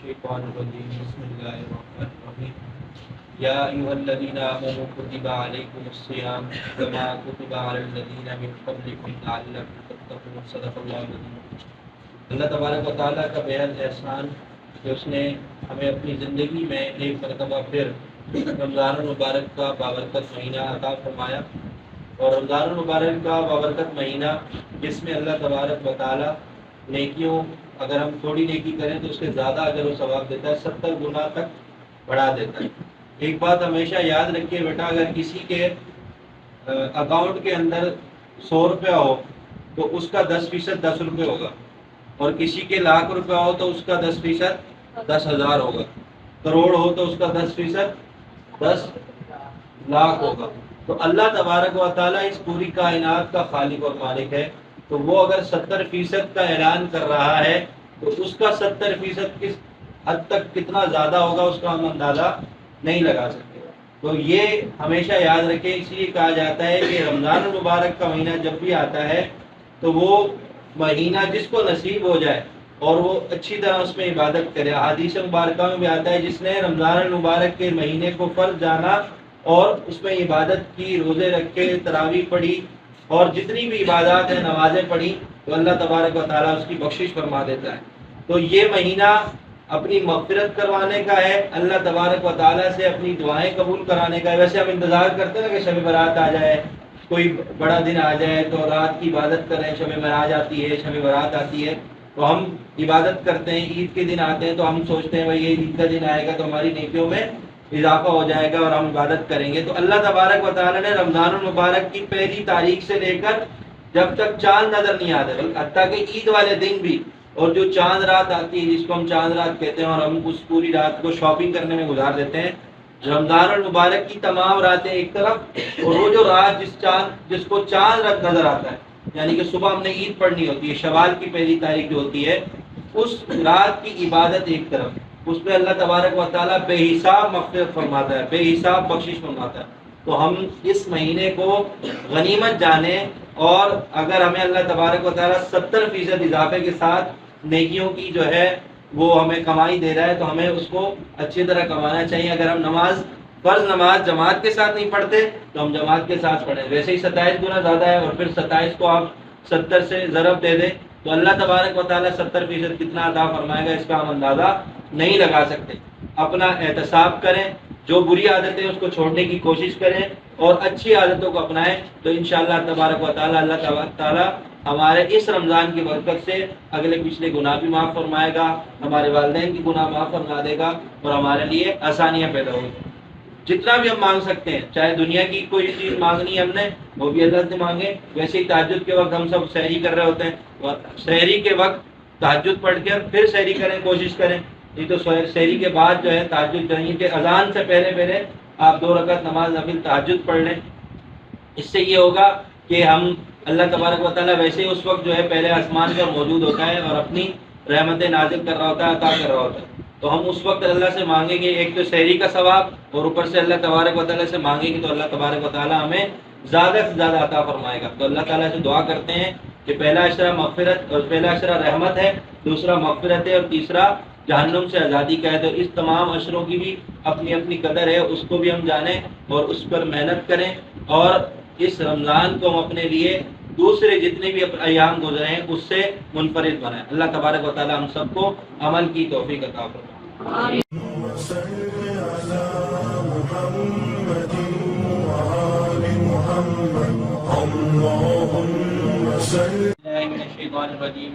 الشيطان الرجيم بسم الله الرحمن الرحيم يا أيها الذين آمنوا كتب عليكم الصيام كما كتب على الذين من قبلكم لعلكم تتقون صدق الله العظيم۔ اللہ تبارک و تعالیٰ کا بےحد احسان کہ اس نے ہمیں اپنی زندگی میں ایک مرتبہ پھر رمضان المبارک کا بابرکت مہینہ عطا فرمایا، اور رمضان المبارک کا بابرکت مہینہ جس میں اللہ تبارک و تعالیٰ نیکیوں، اگر ہم تھوڑی نیکی کریں تو اس کے زیادہ اجر و ثواب دیتا ہے، 70 گنا تک بڑھا دیتا ہے۔ ایک بات ہمیشہ یاد رکھیے بیٹا، اگر کسی کے اکاؤنٹ کے اندر 100 روپیہ ہو تو اس کا 10% 10 روپے ہوگا، اور کسی کے لاکھ روپیہ ہو تو اس کا 10% 10,000 ہوگا، کروڑ ہو تو اس کا 10% 10 لاکھ ہوگا۔ تو اللہ تبارک و تعالیٰ اس پوری کائنات کا خالق اور مالک ہے، تو وہ اگر 70% کا اعلان کر رہا ہے تو اس کا 70% کس حد تک کتنا زیادہ ہوگا اس کا ہم اندازہ نہیں لگا سکتے۔ تو یہ ہمیشہ یاد رکھیں، اس لیے کہا جاتا ہے کہ رمضان المبارک کا مہینہ جب بھی آتا ہے تو وہ مہینہ جس کو نصیب ہو جائے اور وہ اچھی طرح اس میں عبادت کرے۔ حدیث مبارکہ میں بھی آتا ہے جس نے رمضان المبارک کے مہینے کو فرض جانا اور اس میں عبادت کی، روزے رکھے، تراویح پڑھی اور جتنی بھی عبادات ہیں، نمازیں پڑھی، تو اللہ تبارک و تعالیٰ اس کی بخشش فرما دیتا ہے۔ تو یہ مہینہ اپنی مغفرت کروانے کا ہے، اللہ تبارک و تعالیٰ سے اپنی دعائیں قبول کرانے کا ہے۔ ویسے ہم انتظار کرتے ہیں نا کہ شب برات آ جائے، کوئی بڑا دن آ جائے تو رات کی عبادت کریں، شب معراج آتی ہے، شب برات آتی ہے تو ہم عبادت کرتے ہیں، عید کے دن آتے ہیں تو ہم سوچتے ہیں بھائی یہ عید کا دن آئے گا تو ہماری نیکیوں میں اضافہ ہو جائے گا اور ہم عبادت کریں گے۔ تو اللہ تبارک و تعالیٰ نے رمضان المبارک کی پہلی تاریخ سے لے کر جب تک چاند نظر نہیں آتے، حتیٰ کہ عید والے دن بھی، اور جو چاند رات آتی ہے جس کو ہم چاند رات کہتے ہیں، اور ہم اس پوری رات کو شاپنگ کرنے میں گزار دیتے ہیں۔ رمضان المبارک کی تمام راتیں ایک طرف، اور وہ جو رات جس کو چاند رات نظر آتا ہے، یعنی کہ صبح ہم نے عید پڑھنی ہوتی ہے، شوال کی پہلی تاریخ جو ہوتی ہے، اس رات کی عبادت ایک طرف، اس پہ اللہ تبارک و تعالیٰ بے حساب مغفرت فرماتا ہے، بے حساب بخشش فرماتا ہے۔ تو ہم اس مہینے کو غنیمت جانیں، اور اگر ہمیں اللہ تبارک و تعالیٰ 70% اضافے کے ساتھ نیکیوں کی جو ہے وہ ہمیں کمائی دے رہا ہے تو ہمیں اس کو اچھی طرح کمانا چاہیے۔ اگر ہم فرض نماز جماعت کے ساتھ نہیں پڑھتے تو ہم جماعت کے ساتھ پڑھیں، ویسے ہی 27 گنا زیادہ ہے، اور پھر 27 کو آپ 70 سے ضرب دے دیں تو اللہ تبارک و تعالیٰ 70% کتنا عطا فرمائے گا اس کا ہم اندازہ نہیں لگا سکتے۔ اپنا احتساب کریں، جو بری عادتیں اس کو چھوڑنے کی کوشش کریں اور اچھی عادتوں کو اپنائیں، تو انشاءاللہ تبارک و تعالیٰ اللہ تبارک تعالیٰ ہمارے اس رمضان کی برکت سے اگلے پچھلے گناہ بھی معاف فرمائے گا، ہمارے والدین کی گناہ معاف فرما دے گا، اور ہمارے لیے آسانیاں پیدا ہوگی۔ جتنا بھی ہم مانگ سکتے ہیں، چاہے دنیا کی کوئی چیز مانگنی ہے ہم نے وہ بھی اللہ سے مانگے۔ ویسے ہی تہجد کے وقت ہم سب سحری کر رہے ہوتے ہیں، سحری کے وقت تہجد پڑھ کر پھر سحری کریں، کوشش کریں، نہیں تو سحری کے بعد جو ہے تہجد چاہیے کہ اذان سے پہلے آپ 2 رکعت نماز نفل تہجد پڑھ لیں۔ اس سے یہ ہوگا کہ ہم اللہ تبارک و تعالیٰ ویسے اس وقت جو ہے پہلے آسمان پر موجود ہوتا ہے اور اپنی رحمتیں نازل کر رہا ہوتا ہے، عطا کر رہا ہوتا ہے، تو ہم اس وقت اللہ سے مانگیں گے ایک تو سحری کا ثواب، اور اوپر سے اللہ تبارک و تعالیٰ سے مانگیں گے تو اللہ تبارک و تعالیٰ ہمیں زیادہ سے زیادہ عطا فرمائے گا۔ تو اللہ تعالیٰ سے دعا کرتے ہیں کہ پہلا اشرہ مغفرت اور پہلا اشرہ رحمت ہے، دوسرا مغفرت ہے، اور تیسرا جہنم سے آزادی کا ہے۔ تو اس تمام اشروں کی بھی اپنی اپنی قدر ہے، اس کو بھی ہم جانیں اور اس پر محنت کریں، اور اس رمضان کو ہم اپنے لیے دوسرے جتنے بھی ایام گزرے ہیں اس سے منفرد بنائیں۔ اللہ تبارک و تعالیٰ ہم سب کو عمل کی توفیق عطا فرمائے۔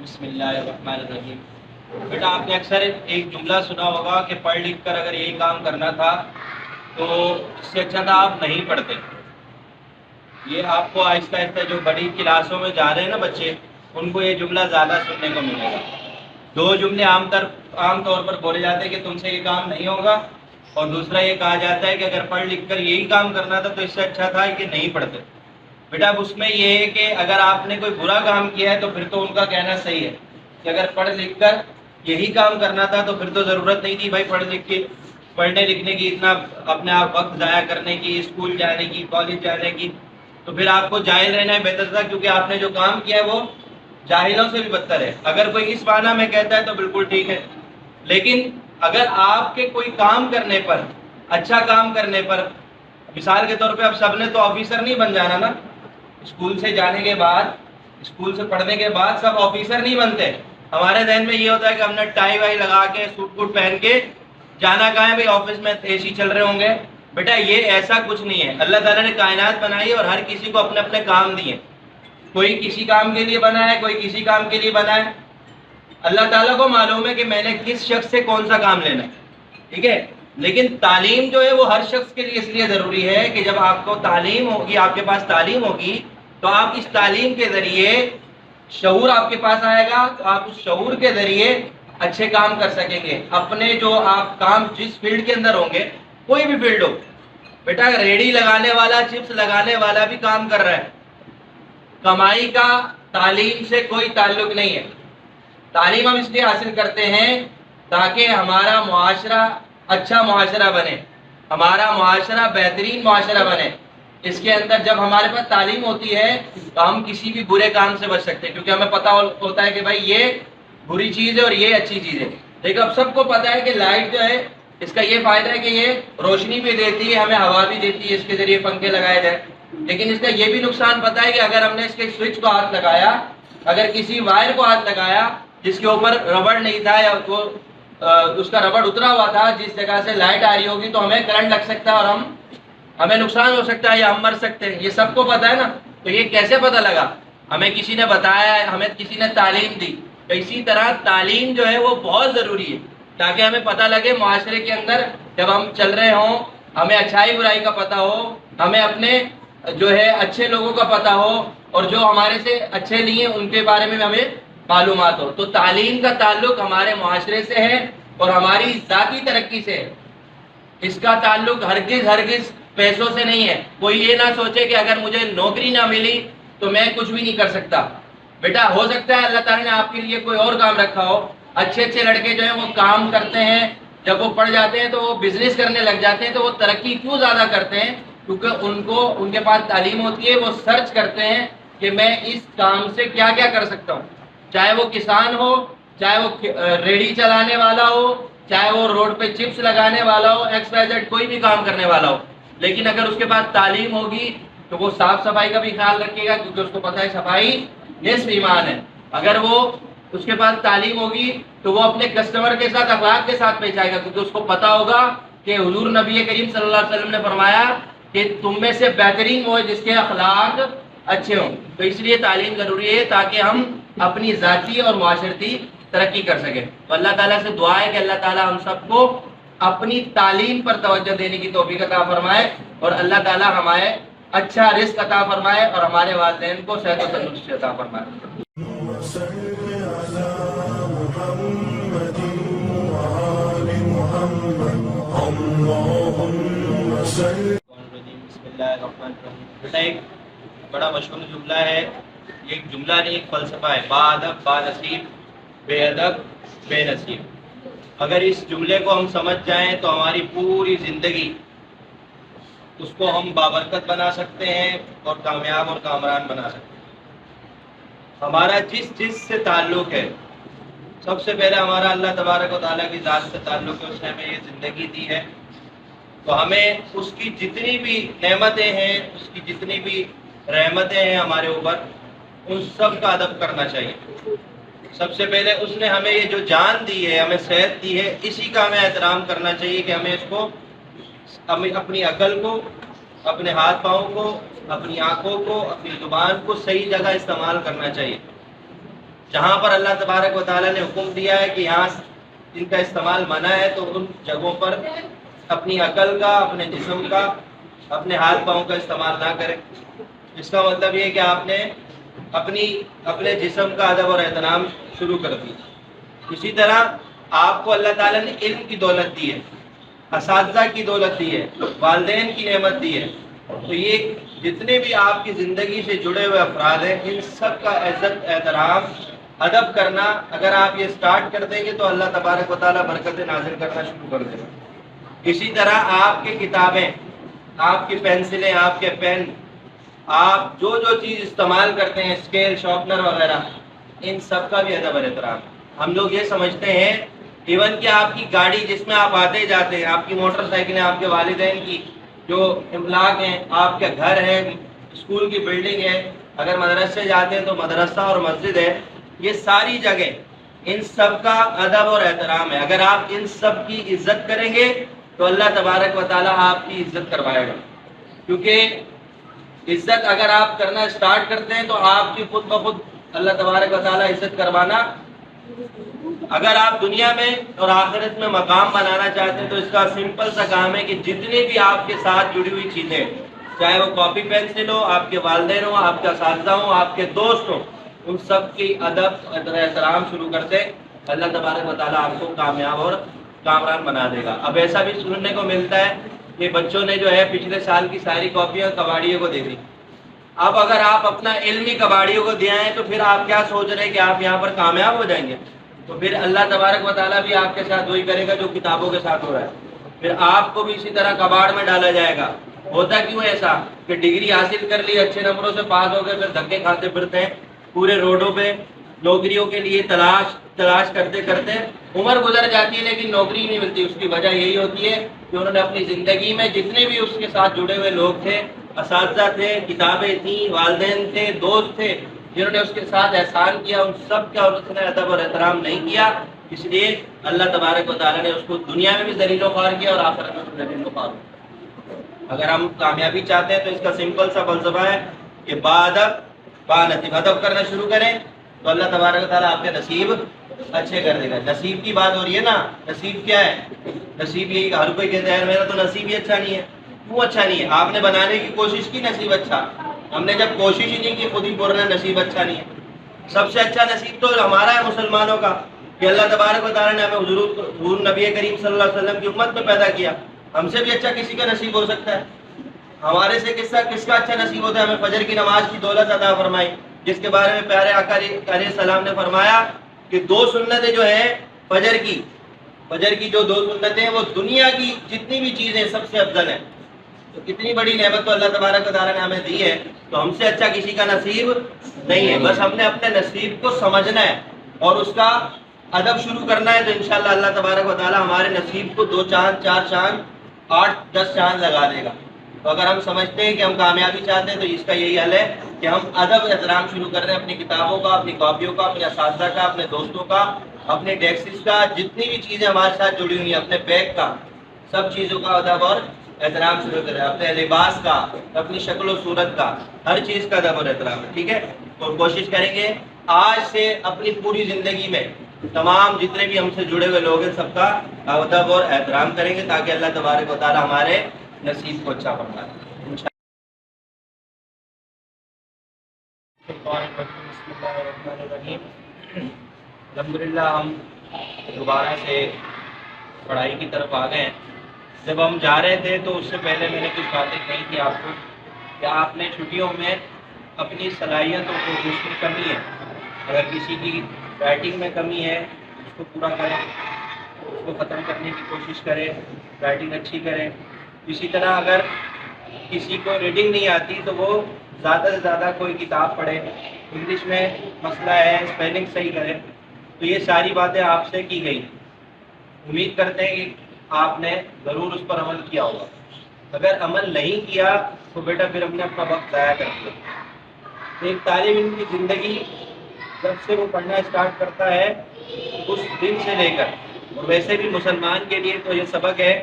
بسم اللہ الرحمن الرحیم۔ بیٹا آپ نے اکثر ایک جملہ سنا ہوگا کہ پڑھ لکھ کر اگر یہی کام کرنا تھا تو اس سے اچھا تھا آپ نہیں پڑھتے۔ یہ آپ کو آہستہ آہستہ جو بڑی کلاسوں میں جا رہے ہیں نا بچے، ان کو یہ جملہ زیادہ سننے کو ملے گا۔ 2 جملے عام طور پر بولے جاتے ہیں کہ تم سے یہ کام نہیں ہوگا، اور دوسرا یہ کہا جاتا ہے کہ اگر پڑھ لکھ کر یہی کام کرنا تھا تو اس سے اچھا تھا کہ نہیں پڑھتے۔ بیٹا اب اس میں یہ ہے کہ اگر آپ نے کوئی برا کام کیا ہے تو پھر تو ان کا کہنا صحیح ہے کہ اگر پڑھ لکھ کر یہی کام کرنا تھا تو پھر تو ضرورت نہیں تھی بھائی پڑھنے لکھنے کی، اتنا اپنے آپ وقت ضائع کرنے کی، اسکول جانے کی، کالج جانے کی، تو پھر آپ کو جاہل رہنا ہے بہتر تھا، کیونکہ آپ نے جو کام کیا ہے وہ جاہلوں سے بھی بدتر ہے۔ اگر کوئی اس معنی میں کہتا ہے تو بالکل ٹھیک ہے، لیکن اگر آپ کے کوئی کام کرنے پر، اچھا کام کرنے پر، مثال کے طور پہ اب سب نے تو آفیسر نہیں بن جانا نا، اسکول سے جانے کے بعد، اسکول سے پڑھنے کے بعد سب آفیسر نہیں بنتے. ہمارے ذہن میں یہ ہوتا ہے کہ ہم نے ٹائی وائی لگا کے سوٹ بوٹ پہن کے جانا کہاں ہے بھائی، آفس میں اے سی چل رہے ہوں گے. بیٹا یہ ایسا کچھ نہیں ہے. اللہ تعالیٰ نے کائنات بنائی اور ہر کسی کو اپنے اپنے کام دیے. کوئی کسی کام کے لیے بنا ہے، کوئی کسی کام کے لیے بنا ہے. اللہ تعالیٰ کو معلوم ہے کہ میں نے کس شخص سے کون سا کام لینا ہے. ٹھیک ہے، لیکن تعلیم جو ہے وہ ہر شخص کے لیے اس لیے ضروری ہے کہ جب آپ کو تعلیم ہوگی، آپ کے پاس تعلیم ہوگی، تو آپ اس تعلیم کے ذریعے شعور آپ کے پاس آئے گا، تو آپ اس شعور کے ذریعے اچھے کام کر سکیں گے. اپنے جو آپ کام جس فیلڈ کے اندر ہوں گے، کوئی بھی فیلڈ ہو، بیٹا ریڑھی لگانے والا، چپس لگانے والا بھی کام کر رہا ہے. کمائی کا تعلیم سے کوئی تعلق نہیں ہے. تعلیم ہم اس لیے حاصل کرتے ہیں تاکہ ہمارا معاشرہ اچھا معاشرہ بنے، ہمارا معاشرہ بہترین معاشرہ بنے. اس کے اندر جب ہمارے پاس تعلیم ہوتی ہے تو ہم کسی بھی برے کام سے بچ سکتے ہیں، کیونکہ ہمیں پتہ ہوتا ہے کہ بھائی یہ بری چیز ہے اور یہ اچھی چیز ہے. لیکن اب سب کو پتہ ہے کہ لائٹ جو ہے اس کا یہ فائدہ ہے کہ یہ روشنی بھی دیتی ہے، ہمیں ہوا بھی دیتی ہے، اس کے ذریعے پنکھے لگائے جائیں. لیکن اس کا یہ بھی نقصان پتہ ہے کہ اگر ہم نے اس کے سوئچ کو ہاتھ لگایا، اگر کسی وائر کو ہاتھ لگایا جس کے اوپر ربڑ نہیں تھا یا وہ اس کا ربڑ اترا ہوا تھا، جس جگہ سے لائٹ آ رہی ہوگی تو ہمیں کرنٹ لگ سکتا ہے اور ہمیں نقصان ہو سکتا ہے یا ہم مر سکتے ہیں. یہ سب کو پتہ ہے نا. تو یہ کیسے پتہ لگا؟ ہمیں کسی نے بتایا، ہمیں کسی نے تعلیم دی. تو اسی طرح تعلیم جو ہے وہ بہت ضروری ہے تاکہ ہمیں پتہ لگے معاشرے کے اندر جب ہم چل رہے ہوں، ہمیں اچھائی برائی کا پتہ ہو، ہمیں اپنے جو ہے اچھے لوگوں کا پتہ ہو اور جو ہمارے سے اچھے نہیں ہیں ان کے بارے میں ہمیں معلومات ہو. تو تعلیم کا تعلق ہمارے معاشرے سے ہے اور ہماری ذاتی ترقی سے ہے. اس کا تعلق ہرگز پیسوں سے نہیں ہے. کوئی یہ نہ سوچے کہ اگر مجھے نوکری نہ ملی تو میں کچھ بھی نہیں کر سکتا. بیٹا ہو سکتا ہے اللہ تعالیٰ نے آپ کے لیے کوئی اور کام رکھا ہو. اچھے اچھے لڑکے جو ہیں وہ کام کرتے ہیں، جب وہ پڑھ جاتے ہیں تو وہ بزنس کرنے لگ جاتے ہیں. تو وہ ترقی کیوں زیادہ کرتے ہیں؟ کیونکہ ان کے پاس تعلیم ہوتی ہے. وہ سرچ کرتے ہیں کہ میں اس کام سے کیا کیا کر سکتا ہوں. چاہے وہ کسان ہو، چاہے وہ ریڑھی چلانے والا ہو، چاہے وہ روڈ پہ چپس لگانے والا ہو، ایکس وائی زیڈ کوئی بھی کام کرنے والا ہو. لیکن اگر اس کے پاس تعلیم ہوگی تو وہ صاف صفائی کا بھی خیال رکھے گا، کیونکہ اس کو پتہ ہے صفائی نصف ایمان ہے. اگر اس کے پاس تعلیم ہوگی تو وہ اپنے کسٹمر کے ساتھ اخلاق کے ساتھ پیش آئے گا، کیونکہ اس کو پتہ ہوگا کہ حضور نبی کریم صلی اللہ علیہ وسلم نے فرمایا کہ تم میں سے بہترین وہ ہے جس کے اخلاق اچھے ہوں. تو اس لیے تعلیم ضروری ہے تاکہ ہم اپنی ذاتی اور معاشرتی ترقی کر سکیں. تو اللہ تعالیٰ سے دعا ہے کہ اللہ تعالیٰ ہم سب کو اپنی تعلیم پر توجہ دینے کی توفیق عطا فرمائے اور اللہ تعالیٰ ہمیں اچھا رزق عطا فرمائے اور ہمارے والدین کو صحت و تندرستی عطا فرمائے. بیٹا ایک بڑا مشہور جملہ ہے، یہ ایک جملہ نہیں ایک فلسفہ ہے، با ادب با نصیب، بے ادب بے نصیب. اگر اس جملے کو ہم سمجھ جائیں تو ہماری پوری زندگی اس کو ہم بابرکت بنا سکتے ہیں اور کامیاب اور کامران بنا سکتے ہیں. ہمارا جس سے تعلق ہے، سب سے پہلے ہمارا اللہ تبارک و تعالیٰ کی ذات سے تعلق ہے. اس نے ہمیں یہ زندگی دی ہے تو ہمیں اس کی جتنی بھی نعمتیں ہیں، اس کی جتنی بھی رحمتیں ہیں ہمارے اوپر، ان سب کا ادب کرنا چاہیے. سب سے پہلے اس نے ہمیں یہ جو جان دی ہے، ہمیں صحت دی ہے، اسی کا ہمیں احترام کرنا چاہیے کہ ہمیں اس کو اپنی عقل کو، اپنے ہاتھ پاؤں کو، اپنی آنکھوں کو، اپنی زبان کو صحیح جگہ استعمال کرنا چاہیے. جہاں پر اللہ تبارک و تعالیٰ نے حکم دیا ہے کہ یہاں ان کا استعمال منع ہے تو ان جگہوں پر اپنی عقل کا، اپنے جسم کا، اپنے ہاتھ پاؤں کا استعمال نہ کریں. اس کا مطلب یہ کہ آپ نے اپنے جسم کا ادب اور احترام شروع کر دی. اسی طرح آپ کو اللہ تعالیٰ نے علم کی دولت دی ہے، اساتذہ کی دولت دی ہے، والدین کی نعمت دی ہے. تو یہ جتنے بھی آپ کی زندگی سے جڑے ہوئے افراد ہیں، ان سب کا عزت، احترام، ادب کرنا اگر آپ یہ سٹارٹ کر دیں گے تو اللہ تبارک و تعالیٰ برکتیں نازل کرنا شروع کر دے گا. اسی طرح آپ کی کتابیں، آپ کی پینسلیں، آپ کے پین، آپ جو چیز استعمال کرتے ہیں، اسکیل، شارپنر وغیرہ، ان سب کا بھی ادب اور احترام. ہم لوگ یہ سمجھتے ہیں ایون کہ آپ کی گاڑی جس میں آپ آتے جاتے ہیں، آپ کی موٹر سائیکلیں، آپ کے والدین کی جو املاک ہیں، آپ کے گھر ہے، اسکول کی بلڈنگ ہے، اگر مدرسے جاتے ہیں تو مدرسہ اور مسجد ہے، یہ ساری جگہ ان سب کا ادب اور احترام ہے۔ اگر آپ ان سب کی عزت کریں گے تو اللہ تبارک و تعالیٰ آپ کی عزت کروائے گا، کیونکہ عزت اگر آپ کرنا اسٹارٹ کرتے ہیں تو آپ کی خود بخود اللہ تبارک و تعالیٰ عزت کروانا۔ اگر آپ دنیا میں اور آخرت میں مقام بنانا چاہتے ہیں تو اس کا سمپل سا کام ہے کہ جتنی بھی آپ کے ساتھ جڑی ہوئی چیزیں، چاہے وہ کاپی پینسل ہو، آپ کے والدین ہوں، آپ کا اساتذہ ہوں، آپ کے دوست ہوں، ان سب کی ادب احترام شروع کرتے اللہ تبارک و تعالیٰ آپ کو کامیاب اور کامران بنا دے گا۔ اب ایسا بھی سننے کو ملتا ہے کہ بچوں نے جو ہے پچھلے سال کی ساری کاپیاں کباڑیوں کو دے دی۔ اب اگر آپ اپنا علم ہی کباڑیوں کو دیا ہے تو پھر آپ کیا سوچ رہے ہیں کہ آپ یہاں پر کامیاب ہو جائیں گے؟ تو پھر اللہ تبارک و تعالیٰ بھی آپ کے ساتھ وہی کرے گا جو کتابوں کے ساتھ ہو رہا ہے، پھر آپ کو بھی اسی طرح کباڑ میں ڈالا جائے گا۔ ہوتا کیوں ایسا کہ ڈگری حاصل کر لی، اچھے نمبروں سے پاس ہو گئے، پھر دھکے کھاتے پھرتے ہیں پورے روڈوں پہ، نوکریوں کے لیے تلاش کرتے کرتے عمر گزر جاتی ہے لیکن نوکری نہیں ملتی۔ اس کی وجہ یہی ہوتی ہے کہ انہوں نے اپنی زندگی میں جتنے بھی اس کے ساتھ جڑے ہوئے لوگ تھے، اساتذہ تھے، کتابیں تھیں، والدین تھے، دوست تھے، جنہوں نے اس کے ساتھ احسان کیا، ان سب کا اس نے ادب اور احترام نہیں کیا، اس لیے اللہ تبارک و تعالیٰ نے اس کو دنیا میں بھی ذلیل و خوار کیا اور آخرت میں بھی ذلیل و خوار کیا۔ اگر ہم کامیابی چاہتے ہیں تو اس کا سمپل سا فلسفہ ہے کہ با نصیب ادب کرنا شروع کریں تو اللہ تبارک و تعالیٰ آپ کے نصیب اچھے کر دے گا۔ نصیب کی بات ہو رہی ہے نا، نصیب کیا ہے؟ نصیب یہی، ہر کوئی کہتا ہے میرا تو نصیب ہی اچھا نہیں ہے۔ کیوں اچھا نہیں ہے؟ آپ نے بنانے کی کوشش کی نصیب اچھا، ہم نے جب کوشش ہی نہیں کی خود ہی بول رہے ہیں نصیب اچھا نہیں ہے۔ سب سے اچھا نصیب تو ہمارا ہے مسلمانوں کا کہ اللہ تبارک و تعالیٰ نے ہمیں حضور نبی کریم صلی اللہ علیہ وسلم کی امت میں پیدا کیا۔ ہم سے بھی اچھا کسی کا نصیب ہو سکتا ہے؟ ہمارے سے کس کا اچھا نصیب ہوتا ہے؟ ہمیں فجر کی نماز کی دولت عطا فرمائی، جس کے بارے میں پیارے آقا علیہ السلام نے فرمایا کہ دو سنتیں جو ہیں فجر کی جو دو سنتیں ہیں وہ دنیا کی جتنی بھی چیزیں سب سے افضل ہیں۔ تو کتنی بڑی نعمت تو اللہ تبارک و تعالیٰ نے ہمیں دی ہے، تو ہم سے اچھا کسی کا نصیب نہیں ہے۔ بس ہم نے اپنے نصیب کو سمجھنا ہے اور اس کا ادب شروع کرنا ہے، تو انشاءاللہ اللہ تبارک و تعالیٰ ہمارے نصیب کو 2 چاند 4 چاند 8 10 چاند لگا دے گا۔ تو اگر ہم سمجھتے ہیں کہ ہم کامیابی چاہتے ہیں تو اس کا یہی حل ہے کہ ہم ادب احترام شروع کر رہے ہیں، اپنی کتابوں کا، اپنی کاپیوں کا، اپنے اساتذہ کا، اپنے دوستوں کا، اپنے ڈیسکس کا، جتنی بھی چیزیں ہمارے ساتھ جڑی ہوئی ہیں، اپنے بیگ کا، سب چیزوں کا ادب اور احترام شروع کریں، اپنے لباس کا، اپنی شکل و صورت کا، ہر چیز کا ادب اور احترام ہے، ٹھیک ہے؟ تو کوشش کریں گے آج سے اپنی پوری زندگی میں تمام جتنے بھی ہم سے جڑے ہوئے لوگ ہیں سب کا ادب اور احترام کریں گے تاکہ اللہ تبارک و تعالیٰ ہمارے نصیب کو اچھا بنا دے۔ بسم اللہ الرحمن الرحیم۔ الحمدللہ ہم دوبارہ سے پڑھائی کی طرف آ گئے ہیں۔ جب ہم جا رہے تھے تو اس سے پہلے میں نے کچھ باتیں کہی تھی آپ کو کہ آپ نے چھٹیوں میں اپنی صلاحیتوں کو، جس میں کمی ہے، اگر کسی کی رائٹنگ میں کمی ہے اس کو پورا کریں، اس کو ختم کرنے کی کوشش کریں، رائٹنگ اچھی کریں۔ اسی طرح اگر کسی کو ریڈنگ نہیں آتی تو وہ زیادہ سے زیادہ کوئی کتاب پڑھے، انگلش میں مسئلہ ہے اسپیلنگ صحیح کرے۔ تو یہ ساری باتیں آپ سے کی گئی، امید کرتے ہیں کہ آپ نے ضرور اس پر عمل کیا ہوگا۔ اگر عمل نہیں کیا تو بیٹا پھر ہم نے اپنا وقت ضائع کر دیا۔ ایک طالب علم کی زندگی جب سے وہ پڑھنا اسٹارٹ کرتا ہے اس دن سے لے کر، اور ویسے بھی مسلمان کے لیے تو یہ سبق ہے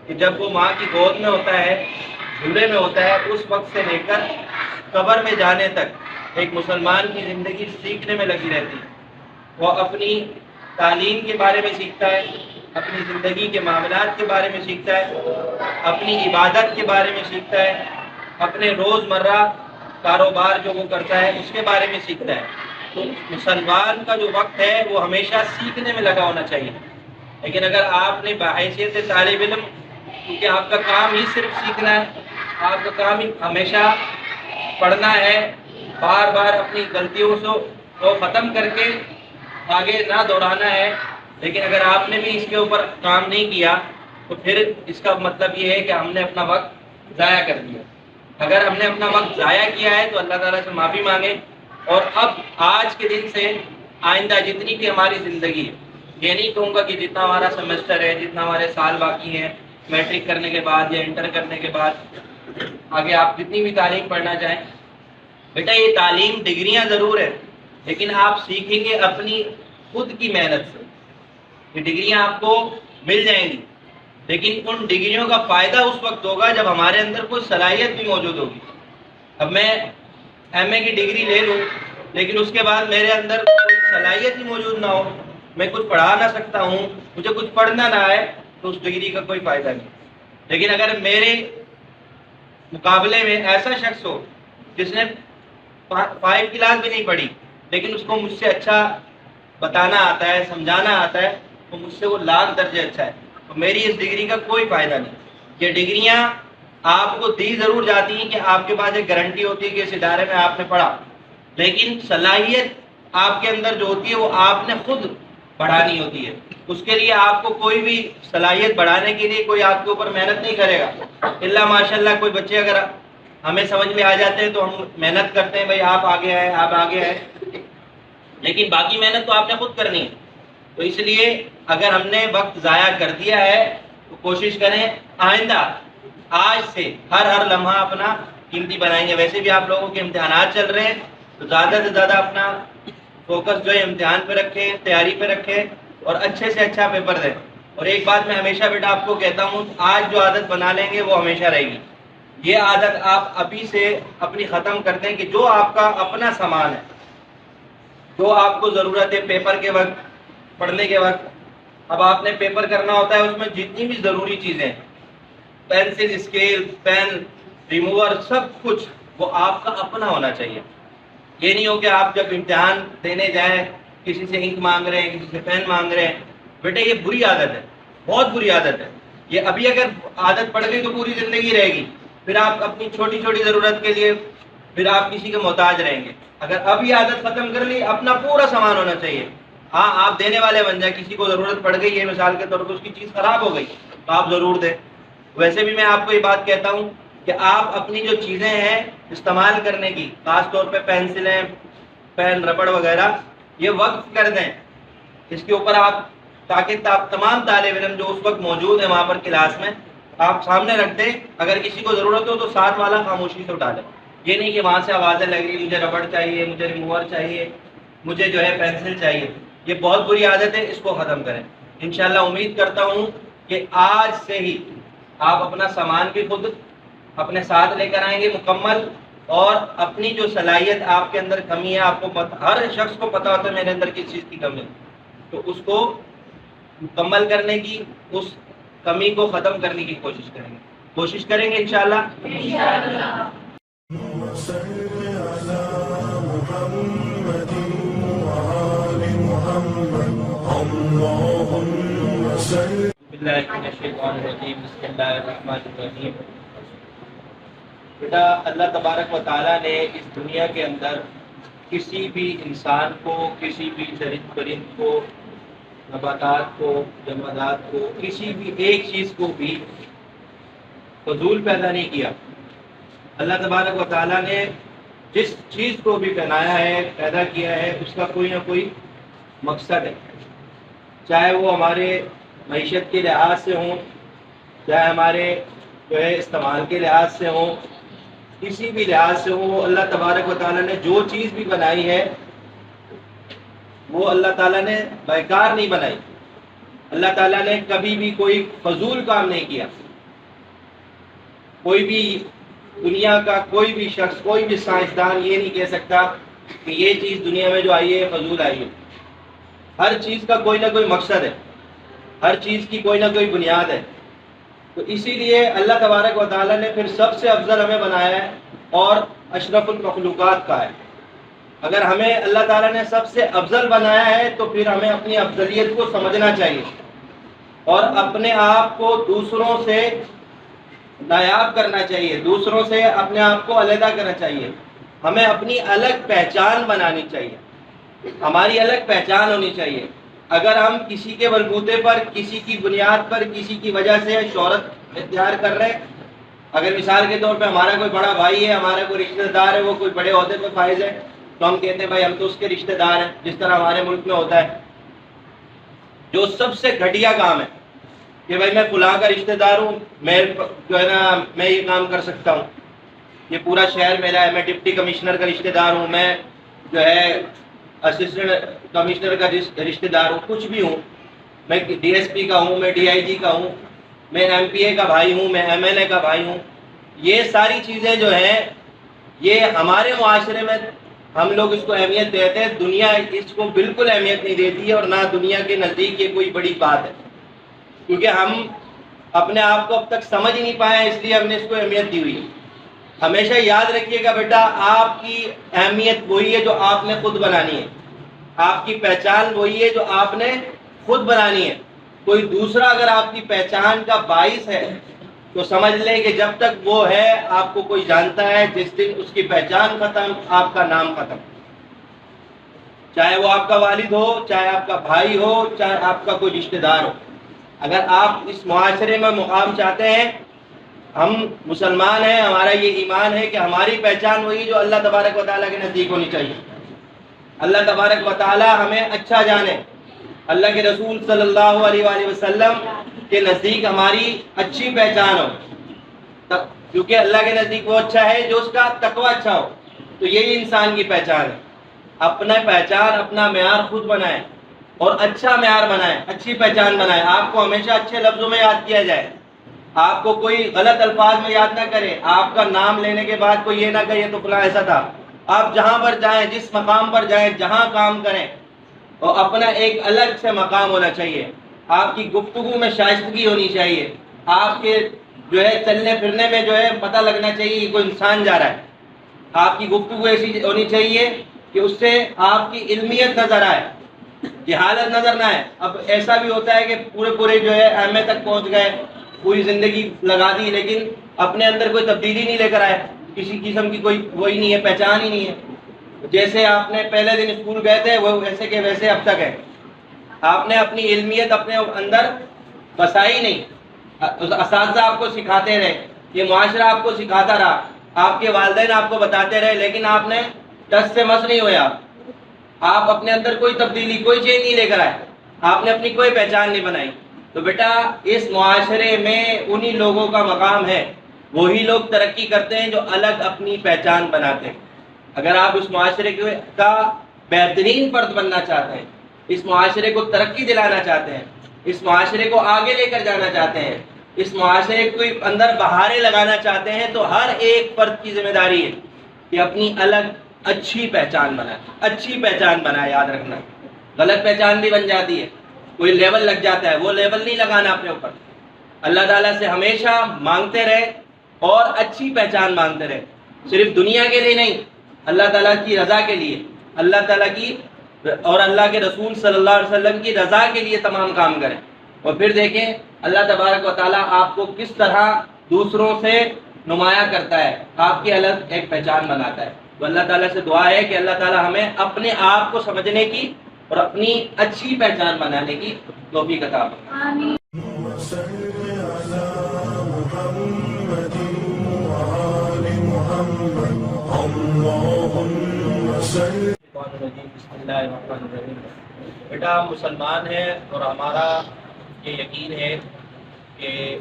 کہ جب وہ ماں کی گود میں ہوتا ہے، جھولے میں ہوتا ہے، اس وقت سے لے کر قبر میں جانے تک ایک مسلمان کی زندگی سیکھنے میں لگی رہتی ہے۔ وہ اپنی تعلیم کے بارے میں سیکھتا ہے، اپنی زندگی کے معاملات کے بارے میں سیکھتا ہے، اپنی عبادت کے بارے میں سیکھتا ہے، اپنے روزمرہ کاروبار جو وہ کرتا ہے اس کے بارے میں سیکھتا ہے۔ تو مسلمان کا جو وقت ہے وہ ہمیشہ سیکھنے میں لگا ہونا چاہیے۔ لیکن اگر آپ نے بحیثیت طالب علم، کیونکہ آپ کا کام ہی صرف سیکھنا ہے، آپ کا کام ہی ہمیشہ پڑھنا ہے، بار بار اپنی غلطیوں کو ختم کر کے آگے نہ دوہرانا ہے، لیکن اگر آپ نے بھی اس کے اوپر کام نہیں کیا تو پھر اس کا مطلب یہ ہے کہ ہم نے اپنا وقت ضائع کر دیا۔ اگر ہم نے اپنا وقت ضائع کیا ہے تو اللہ تعالیٰ سے معافی مانگیں، اور اب آج کے دن سے آئندہ جتنی بھی ہماری زندگی ہے یہ نہیں کہوں گا کہ جتنا ہمارا سیمسٹر ہے، جتنا ہمارے سال باقی ہیں میٹرک کرنے کے بعد یا انٹر کرنے کے بعد آگے آپ جتنی بھی تعلیم پڑھنا چاہیں، بیٹا یہ تعلیم ڈگریاں ضرور ہے لیکن آپ سیکھیں گے اپنی خود کی محنت سے. یہ ڈگریاں آپ کو مل جائیں گی لیکن ان ڈگریوں کا فائدہ اس وقت ہوگا جب ہمارے اندر کوئی صلاحیت بھی موجود ہوگی. اب میں ایم اے کی ڈگری لے لوں لیکن اس کے بعد میرے اندر کوئی صلاحیت ہی موجود نہ ہو، میں کچھ پڑھا نہ سکتا ہوں، مجھے کچھ پڑھنا نہ آئے، تو اس ڈگری کا کوئی فائدہ نہیں. لیکن اگر میرے مقابلے میں ایسا شخص ہو جس نے 5 کلاس بھی نہیں پڑھی لیکن اس کو مجھ سے اچھا بتانا آتا ہے، سمجھانا آتا ہے، تو مجھ سے وہ لاکھ درجے اچھا ہے، تو میری اس ڈگری کا کوئی فائدہ نہیں. یہ ڈگریاں آپ کو دی ضرور جاتی ہیں کہ آپ کے پاس ایک گارنٹی ہوتی ہے کہ اس ادارے میں آپ نے پڑھا، لیکن صلاحیت آپ کے اندر جو ہوتی ہے وہ آپ نے خود بڑھانی ہوتی ہے. اس کے لیے آپ کو کوئی بھی صلاحیت بڑھانے کے لیے کوئی آپ کے اوپر محنت نہیں کرے گا. اللہ ماشاء اللہ کوئی بچے اگر ہمیں سمجھ میں آ جاتے ہیں تو ہم محنت کرتے ہیں، بھائی آپ آگے آئے، آپ آگے آئے، لیکن باقی محنت تو آپ نے خود کرنی ہے. تو اس لیے اگر ہم نے وقت ضائع کر دیا ہے تو کوشش کریں آئندہ آج سے ہر لمحہ اپنا قیمتی بنائیں گے. ویسے بھی آپ لوگوں کے امتحانات چل رہے ہیں تو زیادہ سے زیادہ اپنا فوکس جو ہے امتحان پہ رکھیں، تیاری پہ رکھیں اور اچھے سے اچھا پیپر دیں. اور ایک بات میں ہمیشہ بیٹا آپ کو کہتا ہوں، آج جو عادت بنا لیں گے وہ ہمیشہ رہے گی. یہ عادت آپ ابھی سے اپنی ختم کر دیں کہ جو آپ کا اپنا سامان ہے، جو آپ کو ضرورت ہے پیپر کے وقت، پڑھنے کے وقت، اب آپ نے پیپر کرنا ہوتا ہے، اس میں جتنی بھی ضروری چیزیں، پینسل، اسکیل، پین، ریموور، سب کچھ وہ آپ کا اپنا ہونا چاہیے. یہ نہیں ہو کہ آپ جب امتحان دینے جائیں کسی سے انک مانگ رہے ہیں، کسی سے پین مانگ رہے ہیں. بیٹے یہ بری عادت ہے، بہت بری عادت ہے. یہ ابھی اگر عادت پڑ گئی تو پوری زندگی رہے گی. پھر آپ اپنی چھوٹی چھوٹی ضرورت کے لیے پھر آپ کسی کے محتاج رہیں گے. اگر ابھی عادت ختم کر لی، اپنا پورا سامان ہونا چاہیے. ہاں آپ دینے والے بن جائیں، کسی کو ضرورت پڑ گئی ہے مثال کے طور پر، اس کی چیز خراب ہو گئی تو آپ ضرور دیں. ویسے بھی میں آپ کو یہ بات کہتا ہوں کہ آپ اپنی جو چیزیں ہیں استعمال کرنے کی، خاص طور پہ پینسلیں، پین، ربڑ وغیرہ، یہ وقف کر دیں اس کے اوپر آپ، تاکہ تمام طالب علم جو اس وقت موجود ہیں وہاں پر کلاس میں، آپ سامنے رکھ دیں. اگر کسی کو ضرورت ہو تو ساتھ والا خاموشی سے اٹھا لیں. یہ نہیں کہ وہاں سے آوازیں لگ رہی مجھے ربڑ چاہیے، مجھے ریموور چاہیے، مجھے جو ہے پینسل چاہیے. یہ بہت بری عادت ہے، اس کو ختم کریں. انشاءاللہ امید کرتا ہوں کہ آج سے ہی آپ اپنا سامان بھی خود اپنے ساتھ لے کر آئیں گے مکمل، اور اپنی جو صلاحیت آپ کے اندر کمی ہے، آپ کو ہر شخص کو پتا ہوتا ہے میرے اندر کس چیز کی کمی ہے، تو اس کو مکمل کرنے کی، اس کمی کو ختم کرنے کی کوشش کریں گے انشاءاللہ. بیٹا اللہ تبارک و تعالیٰ نے اس دنیا کے اندر کسی بھی انسان کو، کسی بھی چرند پرند کو، نباتات کو، جمادات کو، کسی بھی ایک چیز کو بھی فضول پیدا نہیں کیا. اللہ تبارک و تعالیٰ نے جس چیز کو بھی بنایا ہے، پیدا کیا ہے، اس کا کوئی نہ کوئی مقصد ہے. چاہے وہ ہمارے معیشت کے لحاظ سے ہوں، چاہے ہمارے جو ہے استعمال کے لحاظ سے ہوں، کسی بھی لحاظ سے ہوں، اللہ تبارک و تعالیٰ نے جو چیز بھی بنائی ہے وہ اللہ تعالیٰ نے بیکار نہیں بنائی. اللہ تعالیٰ نے کبھی بھی کوئی فضول کام نہیں کیا. کوئی بھی دنیا کا کوئی بھی شخص، کوئی بھی سائنسدان یہ نہیں کہہ سکتا کہ یہ چیز دنیا میں جو آئی ہے فضول آئی ہے. ہر چیز کا کوئی نہ کوئی مقصد ہے، ہر چیز کی کوئی نہ کوئی بنیاد ہے. تو اسی لیے اللہ تبارک و تعالیٰ نے پھر سب سے افضل ہمیں بنایا ہے اور اشرف المخلوقات کا ہے. اگر ہمیں اللہ تعالیٰ نے سب سے افضل بنایا ہے تو پھر ہمیں اپنی افضلیت کو سمجھنا چاہیے اور اپنے آپ کو دوسروں سے نایاب کرنا چاہیے، دوسروں سے اپنے آپ کو علیحدہ کرنا چاہیے. ہمیں اپنی الگ پہچان بنانی چاہیے، ہماری الگ پہچان ہونی چاہیے. اگر ہم کسی کے بلبوتے پر، کسی کی بنیاد پر، کسی کی وجہ سے شہرت اختیار کر رہے ہیں، اگر مثال کے طور پہ ہمارا کوئی بڑا بھائی ہے، ہمارا کوئی رشتہ دار ہے، وہ کوئی بڑے عہدے پہ فائز ہے، تو ہم کہتے ہیں بھائی ہم تو اس کے رشتہ دار ہیں، جس طرح ہمارے ملک میں ہوتا ہے. جو سب سے گھٹیا کام ہے کہ بھائی میں فلاں کا رشتہ دار ہوں، میں جو ہے نا میں یہ کام کر سکتا ہوں، یہ پورا شہر میرا ہے، میں ڈپٹی کمشنر کا رشتہ دار ہوں، میں جو ہے اسسٹنٹ کمشنر کا رشتہ دار ہوں، کچھ بھی ہوں، میں ڈی ایس پی کا ہوں، میں ڈی آئی جی کا ہوں، میں ایم پی اے کا بھائی ہوں، میں ایم ایل اے کا بھائی ہوں. یہ ساری چیزیں جو ہیں یہ ہمارے معاشرے میں ہم لوگ اس کو اہمیت دیتے ہیں، دنیا اس کو بالکل اہمیت نہیں دیتی ہے، اور نہ دنیا کے نزدیک یہ کوئی بڑی بات ہے، کیونکہ ہم اپنے آپ کو اب تک سمجھ ہی نہیں پائے، اس لیے ہم نے اس کو اہمیت دی ہوئی ہے. ہمیشہ یاد رکھیے گا بیٹا، آپ کی اہمیت وہی ہے جو آپ نے خود بنانی ہے، آپ کی پہچان وہی ہے جو آپ نے خود بنانی ہے. کوئی دوسرا اگر آپ کی پہچان کا باعث ہے تو سمجھ لیں کہ جب تک وہ ہے آپ کو کوئی جانتا ہے، جس دن اس کی پہچان ختم آپ کا نام ختم، چاہے وہ آپ کا والد ہو، چاہے آپ کا بھائی ہو، چاہے آپ کا کوئی رشتہ دار ہو. اگر آپ اس معاشرے میں مقام چاہتے ہیں، ہم مسلمان ہیں، ہمارا یہ ایمان ہے کہ ہماری پہچان وہی جو اللہ تبارک و تعالیٰ کے نزدیک ہونی چاہیے. اللہ تبارک و تعالیٰ ہمیں اچھا جانے، اللہ کے رسول صلی اللہ علیہ وآلہ وسلم کے نزدیک ہماری اچھی پہچان ہو، کیونکہ اللہ کے نزدیک وہ اچھا ہے جو اس کا تقوی اچھا ہو. تو یہی انسان کی پہچان ہے. اپنا پہچان، اپنا معیار خود بنائیں اور اچھا معیار بنائیں، اچھی پہچان بنائیں. آپ کو ہمیشہ اچھے لفظوں میں یاد کیا جائے، آپ کو کوئی غلط الفاظ میں یاد نہ کرے. آپ کا نام لینے کے بعد کوئی یہ نہ کہے تو فلاں ایسا تھا. آپ جہاں پر جائیں، جس مقام پر جائیں، جہاں کام کریں، اور اپنا ایک الگ سے مقام ہونا چاہیے. آپ کی گفتگو میں شائستگی ہونی چاہیے. آپ کے جو ہے چلنے پھرنے میں جو ہے پتہ لگنا چاہیے کہ کوئی انسان جا رہا ہے. آپ کی گفتگو ایسی ہونی چاہیے کہ اس سے آپ کی علمیت نظر آئے، جہالت نظر نہ آئے. اب ایسا بھی ہوتا ہے کہ پورے جو ہے ایم اے تک پہنچ گئے، پوری زندگی لگا دی، لیکن اپنے اندر کوئی تبدیلی نہیں لے کر آئے، کسی قسم کی کوئی وہی نہیں ہے، پہچان ہی نہیں ہے. جیسے آپ نے پہلے دن اسکول گئے تھے وہ ویسے کے ویسے اب تک ہے. آپ نے اپنی علمیت اپنے اندر بسائی نہیں. اساتذہ آپ کو سکھاتے رہے، یہ معاشرہ آپ کو سکھاتا رہا، آپ کے والدین آپ کو بتاتے رہے، لیکن آپ نے ٹس سے مس نہیں ہویا. آپ اپنے اندر کوئی تبدیلی، کوئی چینج نہیں لے کر آئے، آپ نے اپنی کوئی پہچان نہیں بنائی. تو بیٹا اس معاشرے میں انہی لوگوں کا مقام ہے، وہی لوگ ترقی کرتے ہیں جو الگ اپنی پہچان بناتے ہیں. اگر آپ اس معاشرے کا بہترین فرد بننا چاہتے ہیں، اس معاشرے کو ترقی دلانا چاہتے ہیں، اس معاشرے کو آگے لے کر جانا چاہتے ہیں، اس معاشرے کے اندر بہاریں لگانا چاہتے ہیں، تو ہر ایک فرد کی ذمہ داری ہے کہ اپنی الگ اچھی پہچان بنائے. اچھی پہچان بنائے، یاد رکھنا. غلط پہچان بھی بن جاتی ہے، کوئی لیبل لگ جاتا ہے، وہ لیبل نہیں لگانا اپنے اوپر. اللہ تعالیٰ سے ہمیشہ مانگتے رہے اور اچھی پہچان مانگتے رہے، صرف دنیا کے لیے نہیں، اللہ تعالیٰ کی رضا کے لیے، اللہ تعالیٰ کی اور اللہ کے رسول صلی اللہ علیہ وسلم کی رضا کے لیے تمام کام کریں. اور پھر دیکھیں اللہ تبارک و تعالیٰ آپ کو کس طرح دوسروں سے نمایاں کرتا ہے، آپ کی الگ ایک پہچان بناتا ہے. تو اللہ تعالیٰ سے دعا ہے کہ اللہ تعالیٰ ہمیں اپنے آپ کو سمجھنے کی اور اپنی اچھی پہچان بنانے کی توفیق عطا فرمائے. بسم اللہ الرحمن الرحیم. بیٹا ہم مسلمان ہیں اور ہمارا یہ یقین ہے کہ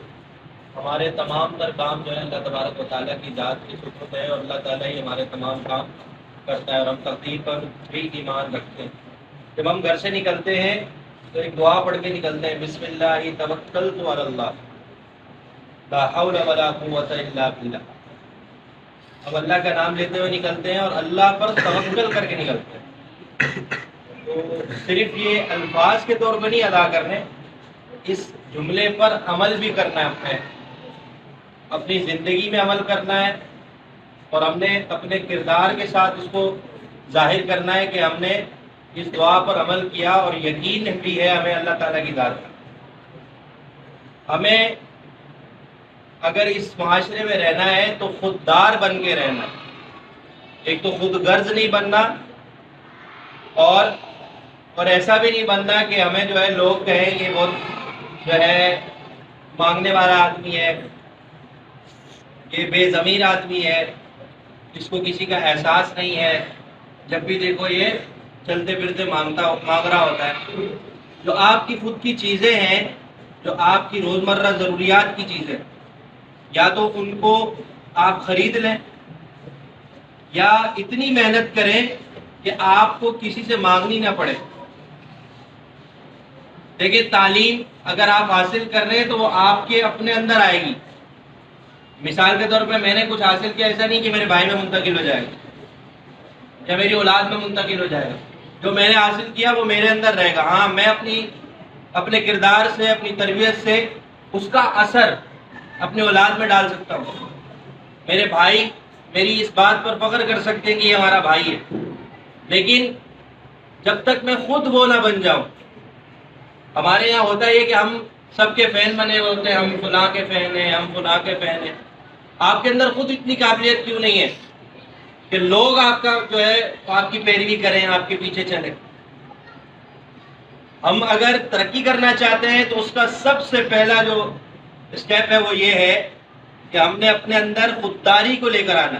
ہمارے تمام تر کام جو ہے اللہ تبارک و تعالیٰ کی ذات کی سبوت ہے، اور اللہ تعالیٰ ہی ہمارے تمام کام کرتا ہے، اور ہم تقدیر پر بھی ایمان رکھتے ہیں. جب ہم گھر سے نکلتے ہیں تو ایک دعا پڑھ کے نکلتے ہیں، بسم اللہ توکلت علی اللہ لا حول ولا قوۃ الا باللہ. اب اللہ کا نام لیتے ہوئے نکلتے ہیں اور اللہ پر توکل کر کے نکلتے ہیں. تو صرف یہ الفاظ کے طور پر نہیں ادا کرنے، اس جملے پر عمل بھی کرنا ہے، اپنی زندگی میں عمل کرنا ہے، اور ہم نے اپنے کردار کے ساتھ اس کو ظاہر کرنا ہے کہ ہم نے اس دعا پر عمل کیا، اور یقین بھی ہے ہمیں اللہ تعالیٰ کی ذات کا. ہمیں اگر اس معاشرے میں رہنا ہے تو خوددار بن کے رہنا ہے. ایک تو خود غرض نہیں بننا، اور ایسا بھی نہیں بننا کہ ہمیں جو ہے لوگ کہیں یہ بہت جو ہے مانگنے والا آدمی ہے، یہ بے ضمیر آدمی ہے، اس کو کسی کا احساس نہیں ہے، جب بھی دیکھو یہ چلتے پھرتے مانگ رہا ہوتا ہے. جو آپ کی خود کی چیزیں ہیں، جو آپ کی روزمرہ ضروریات کی چیزیں، یا تو ان کو آپ خرید لیں یا اتنی محنت کریں کہ آپ کو کسی سے مانگنی نہ پڑے۔ دیکھیں، تعلیم اگر آپ حاصل کر رہے ہیں تو وہ آپ کے اپنے اندر آئے گی۔ مثال کے طور پہ میں نے کچھ حاصل کیا، ایسا نہیں کہ میرے بھائی میں منتقل ہو جائے گا یا میری اولاد میں منتقل ہو جائے گا۔ جو میں نے حاصل کیا وہ میرے اندر رہے گا۔ ہاں، میں اپنے کردار سے، اپنی تربیت سے اس کا اثر اپنی اولاد میں ڈال سکتا ہوں۔ میرے بھائی میری اس بات پر فخر کر سکتے ہیں کہ یہ ہمارا بھائی ہے، لیکن جب تک میں خود وہ نہ بن جاؤں۔ ہمارے یہاں ہوتا ہے کہ ہم سب کے فین بنے ہوتے ہیں، ہم فلاں کے فین ہیں، ہم فلاں کے فین ہیں۔ آپ کے اندر خود اتنی قابلیت کیوں نہیں ہے کہ لوگ آپ کا جو ہے آپ کی پیروی کریں، آپ کے پیچھے چلیں؟ ہم اگر ترقی کرنا چاہتے ہیں تو اس کا سب سے پہلا جو اسٹیپ ہے وہ یہ ہے کہ ہم نے اپنے اندر خودداری کو لے کر آنا۔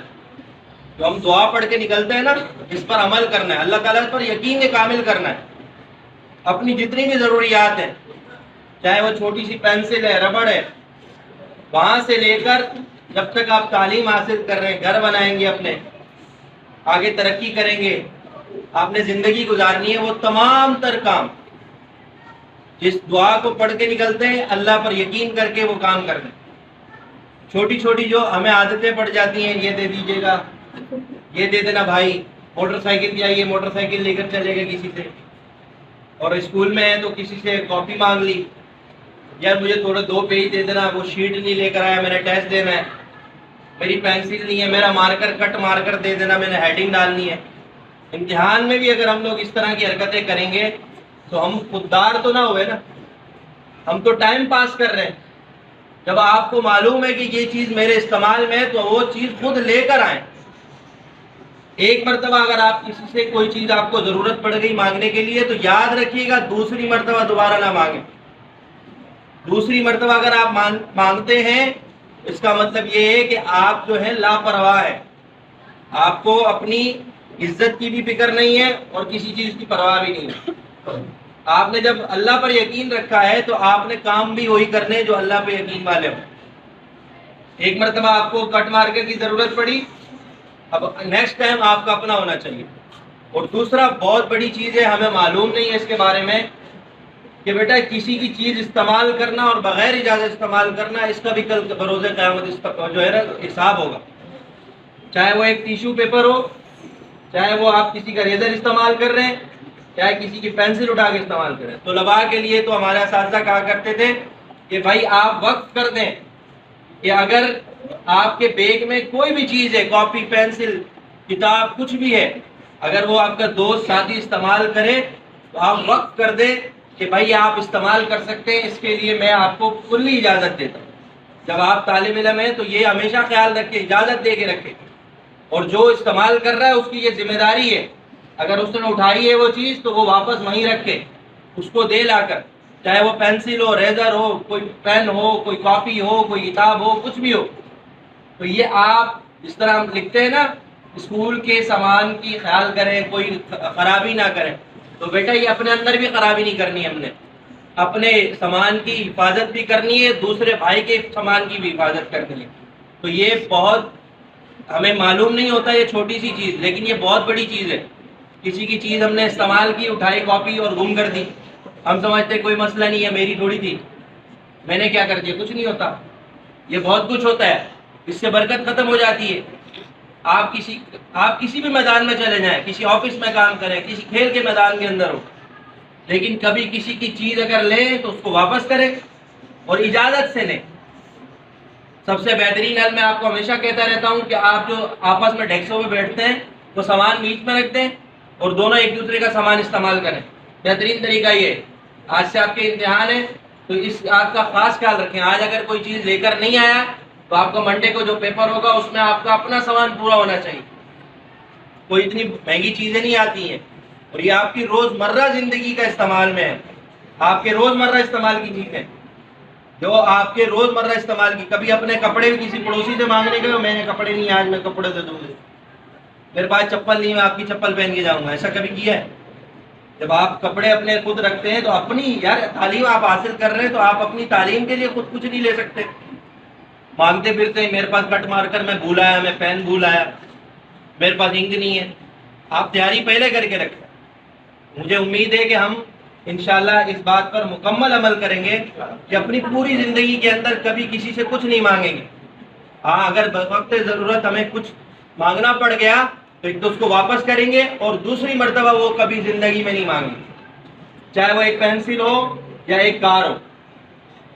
جو ہم دعا پڑھ کے نکلتے ہیں نا، اس پر عمل کرنا ہے، اللہ تعالیٰ پر یقین کامل کرنا ہے۔ اپنی جتنی بھی ضروریات ہیں، چاہے وہ چھوٹی سی پینسل ہے، ربڑ ہے، وہاں سے لے کر جب تک آپ تعلیم حاصل کر رہے ہیں، گھر بنائیں گے، اپنے آگے ترقی کریں گے، آپ نے زندگی گزارنی ہے، وہ تمام تر کام جس دعا کو پڑھ کے نکلتے ہیں، اللہ پر یقین کر کے وہ کام کرنا۔ چھوٹی چھوٹی جو ہمیں عادتیں پڑ جاتی ہیں، یہ دے دیجیے گا، یہ دے دینا بھائی، موٹر سائیکل بھی آئی ہے، موٹر سائیکل لے کر چلے گا کسی سے، اور اسکول میں ہے تو کسی سے کاپی مانگ لی، یار مجھے تھوڑا 2 پیج دے دینا، وہ شیٹ نہیں لے کر آیا، میں نے ٹیسٹ دینا ہے، میری پینسل نہیں ہے، میرا مارکر کٹ مار کر دے دینا، میں نے ہیڈنگ ڈالنی ہے۔ امتحان میں بھی اگر ہم لوگ اس طرح کی حرکتیں کریں گے تو ہم خوددار تو نہ ہوئے نا، ہم تو ٹائم پاس کر رہے ہیں۔ جب آپ کو معلوم ہے کہ یہ چیز میرے استعمال میں ہے تو وہ چیز خود لے کر آئیں۔ ایک مرتبہ اگر آپ کسی سے کوئی چیز آپ کو ضرورت پڑ گئی مانگنے کے لیے تو یاد رکھیے گا دوسری مرتبہ دوبارہ نہ مانگیں۔ دوسری مرتبہ اگر آپ مانگتے ہیں اس کا مطلب یہ ہے کہ آپ جو ہے لاپرواہ ہے، آپ کو اپنی عزت کی بھی فکر نہیں ہے اور کسی چیز کی پرواہ بھی نہیں ہے۔ آپ نے جب اللہ پر یقین رکھا ہے تو آپ نے کام بھی وہی کرنے جو اللہ پہ یقین والے ہوں۔ ایک مرتبہ آپ کو کٹ مارکر کی ضرورت پڑی، اب نیکسٹ ٹائم آپ کا اپنا ہونا چاہیے۔ اور دوسرا بہت بڑی چیز ہے، ہمیں معلوم نہیں ہے اس کے بارے میں کہ بیٹا کسی کی چیز استعمال کرنا اور بغیر اجازت استعمال کرنا، اس کا بھی کل بروز قیامت جو ہے نا حساب ہوگا۔ چاہے وہ ایک ٹیشو پیپر ہو، چاہے وہ آپ کسی کا ریزر استعمال کر رہے ہیں، چاہے کسی کی پینسل اٹھا کے استعمال کر رہے ہیں۔ طلباء کے لیے تو ہمارے اساتذہ کہا کرتے تھے کہ بھائی آپ وقت کر دیں کہ اگر آپ کے بیگ میں کوئی بھی چیز ہے، کاپی، پینسل، کتاب، کچھ بھی ہے، اگر وہ آپ کا دوست ساتھی استعمال کرے تو آپ وقت کر دیں کہ بھائی آپ استعمال کر سکتے ہیں، اس کے لیے میں آپ کو کلی اجازت دیتا ہوں۔ جب آپ طالب علم ہیں تو یہ ہمیشہ خیال رکھیں، اجازت دے کے رکھیں، اور جو استعمال کر رہا ہے اس کی یہ ذمہ داری ہے، اگر اس نے اٹھائی ہے وہ چیز تو وہ واپس وہیں رکھے، اس کو دے لا کر، چاہے وہ پینسل ہو، ریزر ہو، کوئی پین ہو، کوئی کاپی ہو، کوئی کتاب ہو، کچھ بھی ہو۔ تو یہ آپ جس طرح ہم لکھتے ہیں نا اسکول کے سامان کی خیال کریں، کوئی خرابی نہ کریں، تو بیٹا یہ اپنے اندر بھی خرابی نہیں کرنی ہے، ہم نے اپنے سامان کی حفاظت بھی کرنی ہے، دوسرے بھائی کے سامان کی بھی حفاظت کرنی ہے۔ تو یہ بہت ہمیں معلوم نہیں ہوتا یہ چھوٹی سی چیز، لیکن یہ بہت بڑی چیز ہے۔ کسی کی چیز ہم نے استعمال کی، اٹھائی کاپی اور گم کر دی، ہم سمجھتے کوئی مسئلہ نہیں ہے، میری تھوڑی تھی، میں نے کیا کر دیا، کچھ نہیں ہوتا۔ یہ بہت کچھ ہوتا ہے، اس سے برکت ختم ہو جاتی ہے۔ آپ کسی بھی میدان میں چلے جائیں، کسی آفس میں کام کریں، کسی کھیل کے میدان کے اندر ہو، لیکن کبھی کسی کی چیز اگر لیں تو اس کو واپس کریں اور اجازت سے لیں۔ سب سے بہترین حل میں آپ کو ہمیشہ کہتا رہتا ہوں کہ آپ جو آپس میں ڈیسکوں میں بیٹھتے ہیں وہ سامان بیچ میں رکھ دیں اور دونوں ایک دوسرے کا سامان استعمال کریں۔ بہترین طریقہ یہ ہے۔ آج سے آپ کے امتحان ہے تو اس بات کا خاص خیال رکھیں، آج اگر کوئی چیز لے کر نہیں آیا تو آپ کا منڈے کو جو پیپر ہوگا اس میں آپ کا اپنا سامان پورا ہونا چاہیے۔ کوئی اتنی مہنگی چیزیں نہیں آتی ہیں، اور یہ آپ کی روزمرہ زندگی کا استعمال میں ہے، آپ کے روزمرہ استعمال کی چیزیں جو آپ کے روزمرہ استعمال کی۔ کبھی اپنے کپڑے بھی کسی پڑوسی سے مانگنے گئے، میں نے کپڑے نہیں، آج میں کپڑے دے دوں گا، میرے پاس چپل نہیں، میں آپ کی چپل پہن کے جاؤں گا، ایسا کبھی کیا ہے؟ جب آپ کپڑے اپنے خود رکھتے ہیں تو اپنی یار تعلیم آپ حاصل کر رہے ہیں تو آپ اپنی تعلیم کے لیے خود کچھ نہیں لے سکتے. مانگتے پھرتے ہیں میرے پاس کٹ مار کر میں بھول آیا, میں پین بھول آیا, میرے پاس انک نہیں ہے. آپ تیاری پہلے کر کے رکھیں. مجھے امید ہے کہ ہم انشاءاللہ اس بات پر مکمل عمل کریں گے کہ اپنی پوری زندگی کے اندر کبھی کسی سے کچھ نہیں مانگیں گے. ہاں اگر وقت ضرورت ہمیں کچھ مانگنا پڑ گیا تو ایک تو اس کو واپس کریں گے اور دوسری مرتبہ وہ کبھی زندگی میں نہیں مانگیں گے, چاہے وہ ایک پینسل ہو یا ایک کار ہو.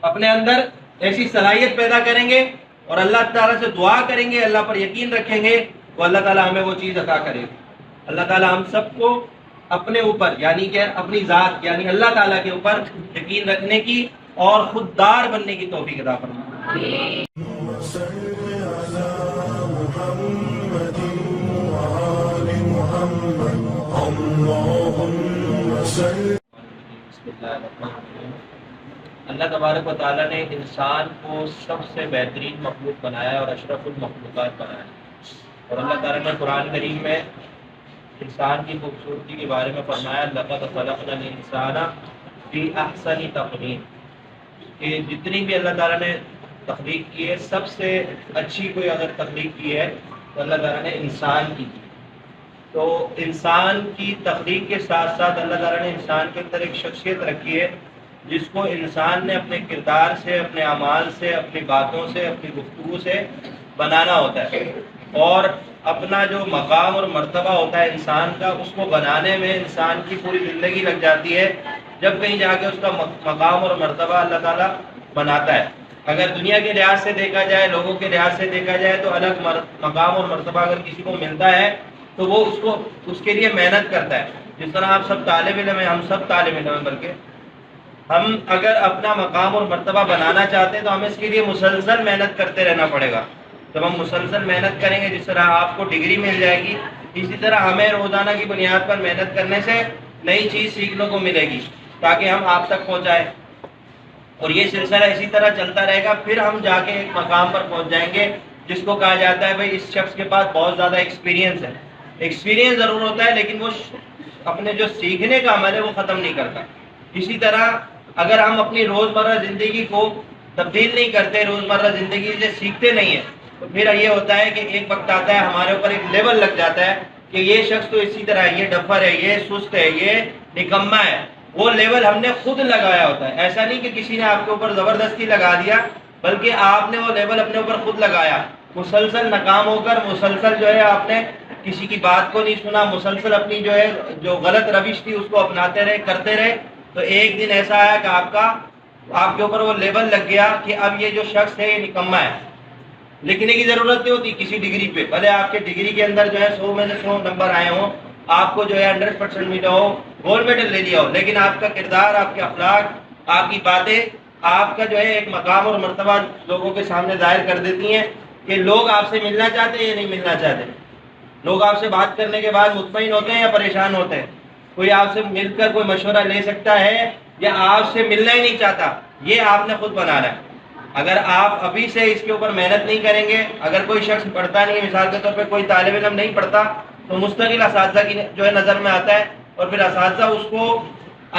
اپنے اندر ایسی صلاحیت پیدا کریں گے اور اللہ تعالیٰ سے دعا کریں گے, اللہ پر یقین رکھیں گے تو اللہ تعالیٰ ہمیں وہ چیز عطا کرے گا. اللہ تعالیٰ ہم سب کو اپنے اوپر یعنی کہ اپنی ذات یعنی اللہ تعالیٰ کے اوپر یقین رکھنے کی اور خوددار بننے کی توفیق عطا فرمائے. اللہ تبارک و تعالیٰ نے انسان کو سب سے بہترین مخلوق بنایا اور اشرف المخلوقات بنایا. اور اللہ تعالیٰ نے قرآن کریم میں انسان کی خوبصورتی کے بارے میں فرمایا لقد خلقنا الانسان فی احسن تقویم, کہ جتنی بھی اللہ تعالیٰ نے تخلیق کی ہے سب سے اچھی کوئی اگر تخلیق کی ہے تو اللہ تعالیٰ نے انسان کی. تو انسان کی تخلیق کے ساتھ ساتھ اللہ تعالیٰ نے انسان کے اندر ایک شخصیت رکھی ہے جس کو انسان نے اپنے کردار سے, اپنے اعمال سے, اپنی باتوں سے, اپنی گفتگو سے بنانا ہوتا ہے. اور اپنا جو مقام اور مرتبہ ہوتا ہے انسان کا, اس کو بنانے میں انسان کی پوری زندگی لگ جاتی ہے, جب کہیں جا کے اس کا مقام اور مرتبہ اللہ تعالیٰ بناتا ہے. اگر دنیا کے لحاظ سے دیکھا جائے, لوگوں کے لحاظ سے دیکھا جائے تو الگ مقام اور مرتبہ اگر کسی کو ملتا ہے تو وہ اس کے لیے محنت کرتا ہے. جس طرح آپ سب طالب علم ہیں, ہم سب طالب علم ہیں, بلکہ ہم اگر اپنا مقام اور مرتبہ بنانا چاہتے ہیں تو ہمیں اس کے لیے مسلسل محنت کرتے رہنا پڑے گا. جب ہم مسلسل محنت کریں گے, جس طرح آپ کو ڈگری مل جائے گی, اسی طرح ہمیں روزانہ کی بنیاد پر محنت کرنے سے نئی چیز سیکھنے کو ملے گی تاکہ ہم آپ تک پہنچائیں. اور یہ سلسلہ اسی طرح چلتا رہے گا, پھر ہم جا کے ایک مقام پر پہنچ جائیں گے جس کو کہا جاتا ہے بھائی اس شخص کے پاس بہت زیادہ ایکسپیرینس ہے. ایکسپیرینس ضرور ہوتا ہے لیکن وہ اپنے جو سیکھنے کا عمل ہے وہ ختم نہیں کرتا. اسی طرح اگر ہم اپنی روزمرہ زندگی کو تبدیل نہیں کرتے, روزمرہ زندگی سے سیکھتے نہیں ہیں, تو پھر یہ ہوتا ہے کہ ایک وقت آتا ہے ہمارے اوپر ایک لیول لگ جاتا ہے کہ یہ شخص تو اسی طرح ہے, یہ ڈفر ہے, یہ سست ہے, یہ نکما ہے. وہ لیول ہم نے خود لگایا ہوتا ہے. ایسا نہیں کہ کسی نے آپ کے اوپر زبردستی لگا دیا, بلکہ آپ نے وہ لیول اپنے اوپر خود لگایا. مسلسل ناکام ہو کر, مسلسل جو ہے آپ نے کسی کی بات کو نہیں سنا, مسلسل اپنی جو ہے جو غلط روش تھی اس کو اپناتے رہے, کرتے رہے, تو ایک دن ایسا آیا کہ آپ کے اوپر وہ لیبل لگ گیا کہ اب یہ جو شخص ہے یہ نکما ہے. لکھنے کی ضرورت نہیں ہوتی کسی ڈگری پہ, بھلے آپ کے ڈگری کے اندر جو ہے 100 میں سے 100 نمبر آئے ہوں, آپ کو جو ہے 100% ملا ہو, گولڈ میڈل لے لیا ہو, لیکن آپ کا کردار, آپ کے اخلاق, آپ کی باتیں آپ کا جو ہے ایک مقام اور مرتبہ لوگوں کے سامنے ظاہر کر دیتی ہیں کہ لوگ آپ سے ملنا چاہتے ہیں یا نہیں ملنا چاہتے. لوگ آپ سے بات کرنے کے بعد مطمئن ہوتے ہیں یا پریشان ہوتے ہیں. کوئی آپ سے مل کر کوئی مشورہ لے سکتا ہے یا آپ سے ملنا ہی نہیں چاہتا, یہ آپ نے خود بنانا ہے. اگر آپ ابھی سے اس کے اوپر محنت نہیں کریں گے, اگر کوئی شخص پڑھتا نہیں, مثال کے طور پہ کوئی طالب علم نہیں پڑھتا, تو مستقل اساتذہ کی جو ہے نظر میں آتا ہے اور پھر اساتذہ اس کو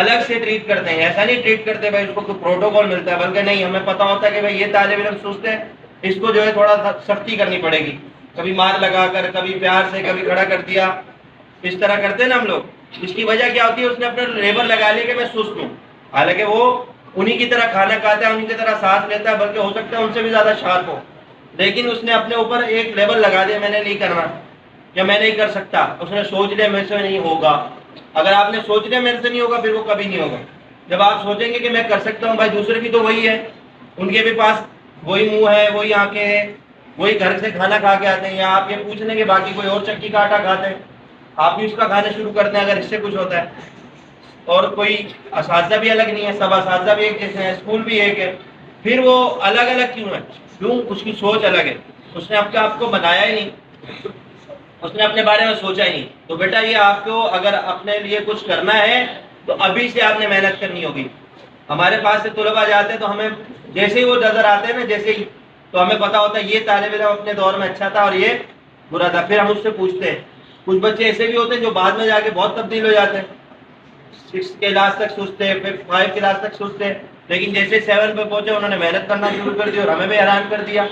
الگ سے ٹریٹ کرتے ہیں. ایسا نہیں ٹریٹ کرتے بھائی اس کو کوئی پروٹوکول ملتا ہے, بلکہ نہیں, ہمیں پتہ ہوتا ہے کہ بھائی یہ طالب علم سست ہے, اس کو جو ہے تھوڑا سختی کرنی پڑے گی, کبھی مار لگا کر, کبھی پیار سے, کبھی کھڑا کر دیا, اس طرح کرتے ہیں نا ہم لوگ. اس کی وجہ کیا ہوتی ہے, اس نے اپنا لیبل لگا لیا کہ میں سست ہوں, حالانکہ وہ انہی کی طرح کھانا کھاتا ہے, انہی کی طرح سانس لیتا ہے, بلکہ ہو سکتا ہے ان سے بھی زیادہ شارپ ہو, لیکن اس نے اپنے اوپر ایک لیبل لگا دیا, میں نے نہیں کرنا یا میں نہیں کر سکتا. اس نے سوچ لیا میرے سے نہیں ہوگا. اگر آپ نے سوچ لیا میرے سے نہیں ہوگا, پھر وہ کبھی نہیں ہوگا. جب آپ سوچیں گے کہ میں کر سکتا ہوں, بھائی دوسرے بھی تو وہی ہے, ان کے بھی پاس وہی منہ ہے, وہی آنکھیں ہیں, وہی گھر سے کھانا کھا کے آتے ہیں, یا آپ یہ پوچھ لیں کہ باقی کوئی اور چکی کا آٹا کھاتے ہیں, آپ بھی اس کا کھانا شروع کرتے ہیں اگر اس سے کچھ ہوتا ہے. اور کوئی اساتذہ بھی الگ نہیں ہے, سب اساتذہ بھی ایک جیسے ہیں, اسکول بھی ایک ہے, پھر وہ الگ الگ کیوں ہے؟ کیوں؟ اس کی سوچ الگ ہے, اس نے آپ کو بنایا ہی نہیں, اس نے اپنے بارے میں سوچا ہی نہیں. تو بیٹا یہ آپ کو اگر اپنے لیے کچھ کرنا ہے تو ابھی سے آپ نے محنت کرنی ہوگی. ہمارے پاس سے طلباء جاتے ہیں تو ہمیں جیسے ہی وہ نظر آتے ہیں نا, جیسے ہی, تو ہمیں پتا ہوتا ہے یہ طالب علم اپنے دور میں اچھا تھا اور یہ برا تھا. پھر ہم اس سے پوچھتے ہیں. کچھ بچے ایسے بھی ہوتے ہیں جو بعد میں جا کے بہت تبدیل ہو جاتے ہیں. 6 کلاس تک سست تھے، پھر 5 کلاس تک سست تھے، لیکن جیسے 7 پہ پہنچے انہوں نے محنت کرنا شروع کر دی اور ہمیں بھی حیران کر دیا۔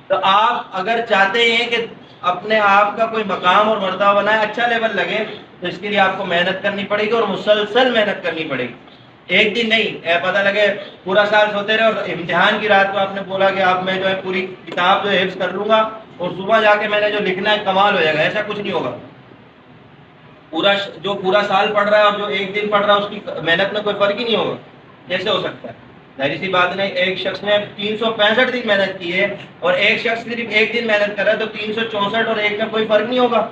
تو آپ اگر چاہتے ہیں کہ اپنے آپ کا کوئی مقام اور مرتبہ بنائے، اچھا لیول لگے، تو اس کے لیے آپ کو محنت کرنی پڑے گی اور مسلسل محنت کرنی پڑے گی۔ ایک دن نہیں، پتہ لگے پورا سال سوتے رہے اور امتحان کی رات کو آپ نے بولا کہ اب میں جو ہے پوری کتاب جو ہے حفظ کر لوں گا اور صبح جا کے میں نے جو لکھنا ہے کمال ہو جائے گا، ایسا کچھ نہیں ہوگا۔ جو پورا سال پڑھ رہا ہے اور جو ایک دن پڑھ رہا ہے اس کی محنت میں کوئی فرق ہی نہیں ہوگا، کیسے ہو سکتا ہے؟ ظاہر سی بات نہیں، ایک شخص نے 365 دن محنت کی ہے اور ایک شخص صرف ایک دن محنت کر رہا ہے، تو 364 اور ایک میں کوئی فرق نہیں ہوگا،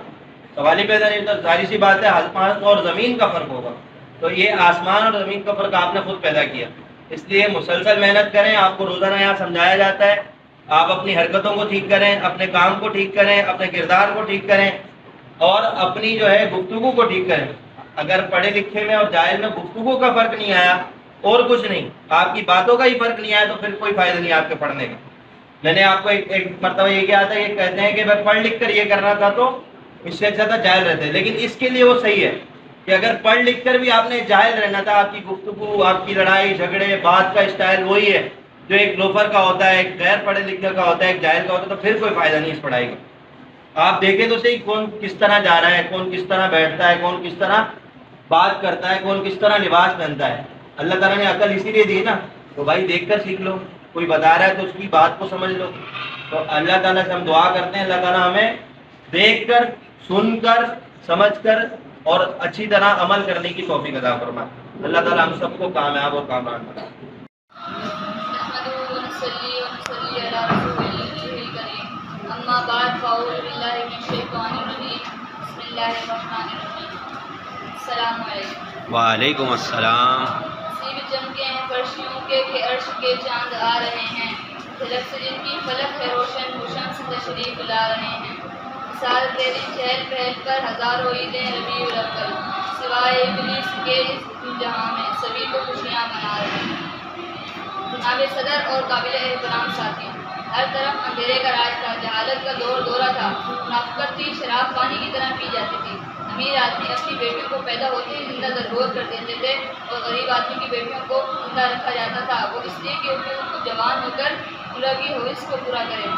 سوال ہی پیدا نہیں ہوتا۔ ظاہر سی بات ہے آسمان اور زمین کا فرق ہوگا، تو یہ آسمان اور زمین کا فرق آپ نے خود پیدا کیا۔ اس لیے مسلسل محنت کریں، آپ کو روزانہ یہاں سمجھایا جاتا ہے، آپ اپنی حرکتوں کو ٹھیک کریں، اپنے کام کو ٹھیک کریں، اپنے کردار کو ٹھیک کریں اور اپنی جو ہے گفتگو کو ٹھیک کریں۔ اگر پڑھے لکھے میں اور جاہل میں گفتگو کا فرق نہیں آیا اور کچھ نہیں، آپ کی باتوں کا ہی فرق نہیں آیا، تو پھر کوئی فائدہ نہیں آپ کے پڑھنے کا۔ میں نے آپ کو ایک مرتبہ یہ کیا تھا، یہ کہتے ہیں کہ میں پڑھ لکھ کر یہ کرنا تھا تو اس سے اچھا تھا جاہل رہتے، لیکن اس کے لیے وہ صحیح ہے کہ اگر پڑھ لکھ کر بھی آپ نے جاہل رہنا تھا، آپ کی گفتگو، آپ کی لڑائی جھگڑے، بات کا اسٹائل وہی ہے جو ایک لوفر کا ہوتا ہے، ایک غیر پڑھے لکھے کا ہوتا ہے، ایک جاہل کا ہوتا ہے، تو پھر کوئی فائدہ نہیں اس پڑھائی کا۔ آپ دیکھیں تو صحیح کون کس طرح جا رہا ہے، کون کس طرح بیٹھتا ہے، کون کس طرح بات کرتا ہے، کون کس طرح لباس پہنتا ہے۔ اللہ تعالیٰ نے عقل اسی لیے دی نا، تو بھائی دیکھ کر سیکھ لو، کوئی بتا رہا ہے تو اس کی بات کو سمجھ لو۔ تو اللہ تعالیٰ سے ہم دعا کرتے ہیں اللہ تعالیٰ ہمیں دیکھ کر، سن کر، سمجھ کر اور اچھی طرح عمل کرنے کی توفیق عطا فرمائے۔ اللہ تعالیٰ ہم سب کو کامیاب اور کامیاب بنائے۔ اما بعد فاعوذ باللہ من الشیطان الرجیم، بسم اللہ الرحمن الرحیم۔ السلام علیکم۔ وعلیکم السلام۔ سیب چمکے ہیں فرشیوں کے کہ عرش کے چاند آ رہے ہیں، جھلک سے جن کی فلک ہے روشن، روشن سے تشریف لا رہے ہیں۔ مثال تیری چہل پہل پر ہزاروں عیدیں ربیع الاول، سوائے ابلیس کے اس جہاں میں سبھی کو خوشیاں منا رہے ہیں۔ جناب صدر اور قابل احترام ساتھی، ہر طرف اندھیرے کا راج تھا، جہالت کا دور دورہ تھا، منافقت تھی، شراب پانی کی طرح پی جاتی تھی۔ امیر آدمی اپنی بیٹیوں کو پیدا ہوتے ہی زندہ درگور کر دیتے تھے اور غریب آدمی کی بیٹیوں کو زندہ رکھا جاتا تھا، وہ اس لیے کہ ان کو جوان ہو کر اللہ کی ہوش کو پورا کرے۔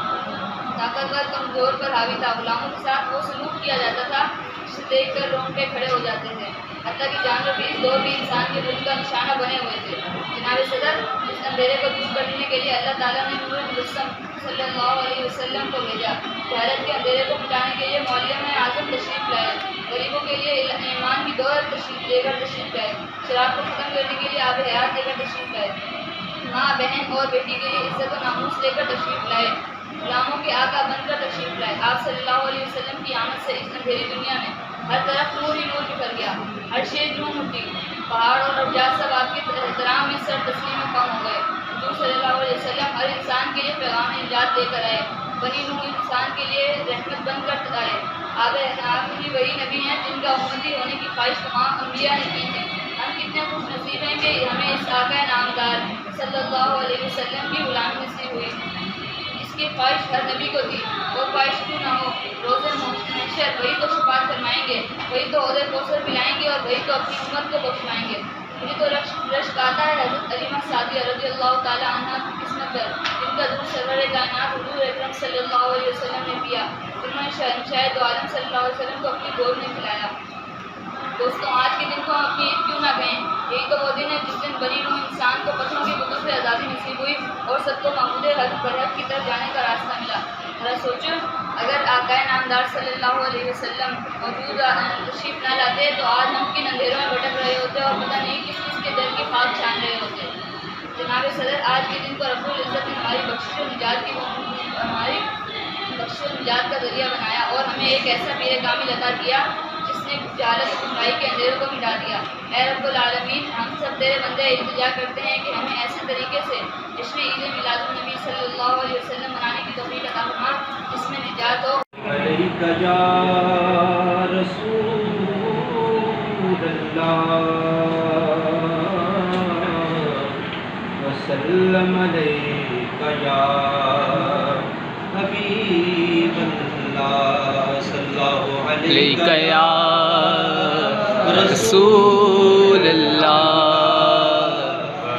طاقتور کمزور پر حاوی تھا، غلاموں کے ساتھ وہ سلوک کیا جاتا تھا جسے دیکھ کر رونگٹے کھڑے ہو جاتے تھے، حتیٰ کہ جانور بھی اس دور بھی انسان کے ملک کا نشانہ بنے ہوئے تھے۔ جناب صدر، اس اندھیرے کو دور کرنے کے لیے اللہ تعالیٰ نے نور مجسم صلی اللہ علیہ وسلم کو بھیجا۔ جہالت کے اندھیرے کو مٹانے کے لیے معلم اعظم تشریف لائے، غریبوں کے لیے ایمان کی دولت لے کر تشریف لائے، شراب کو ختم کرنے کے لیے آب حیات لے کر تشریف لائے، ماں بہن اور بیٹی کے لیے عزت و ناموس لے کر تشریف لائے، غلاموں کے آقا بن کر تشریف لائے۔ آپ صلی اللہ علیہ وسلم کی آمد سے اس اندھیری دنیا میں ہر طرف نور ہی نور بکھر گیا، ہر شے نور اٹھی، پہاڑ اور ابجات سب آپ کے احترام میں سر تسلیم و خم ہو گئے۔ حضور صلی اللہ علیہ وسلم ہر انسان کے لیے پیغام نجات لے کر آئے، بنی نوح انسان کے لیے رحمت بن کر آئے۔ آپ ہی وہی نبی ہیں جن کا امتی ہونے کی خواہش تمام انبیاء نے کی تھی۔ ہم کتنے خوش نصیب ہیں کہ ہمیں اس آقا نامدار صلی اللہ علیہ وسلم کی غلامی نصیب ہوئی، جس کی خواہش ہر نبی کو تھی۔ وہ خواہش کیوں نہ ہو، روز محشر وہی تو شفاعت فرمائیں گے، وہی تو عہدے کوثر پلائیں گے اور وہی تو اپنی امت کو بخشوائیں گے۔ مجھے تو رشک آتا ہے حضرت علیمہ سعدیہ رضی اللہ تعالیٰ عنہ کی قسمت پر، جن کا دودھ سرور کائنات حضور اکرم صلی اللہ علیہ وسلم نے پیا، جنہوں نے شہنشاہ دو عالم صلی اللہ علیہ وسلم کو اپنی گود میں کھلایا۔ دوستوں، آج کے دن کو ہم اپنی عید کیوں نہ کہیں؟ یہی تو وہ دن ہے جس دن بنی نوح انسان کو پتھروں کے بتوں سے آزادی نصیب ہوئی اور سب کو محمود حق برحق کی طرف جانے کا راستہ ملا۔ ذرا سوچو، اگر آقا نامدار صلی اللہ علیہ وسلم موجود تشریف نہ لاتے تو آج ہم کن اندھیروں میں بھٹک رہے ہوتے اور پتہ نہیں کس کس کے دل کی خاک چھان رہے ہوتے۔ جناب صدر، آج کے دن کو رب العزت نے ہماری بخشش و نجات کا ذریعہ بنایا اور ہمیں ایک ایسا پیر کامل عطا کیا جس نے جہالت و گمراہی کے اندھیروں کو مٹا دیا۔ اے رب العالمین، ہم سب تیرے بندے التجا کرتے ہیں کہ ہمیں ایسے طریقے سے جشن عید میلاد النبی صلی اللہ علیہ وسلم منانے کی توفیق عطا فرما جس میں نجات ہو۔ علیک یا رسول اللہ وسلم علیک یا حبیب اللہ صلی اللہ علیہ علیک یا رسول اللہ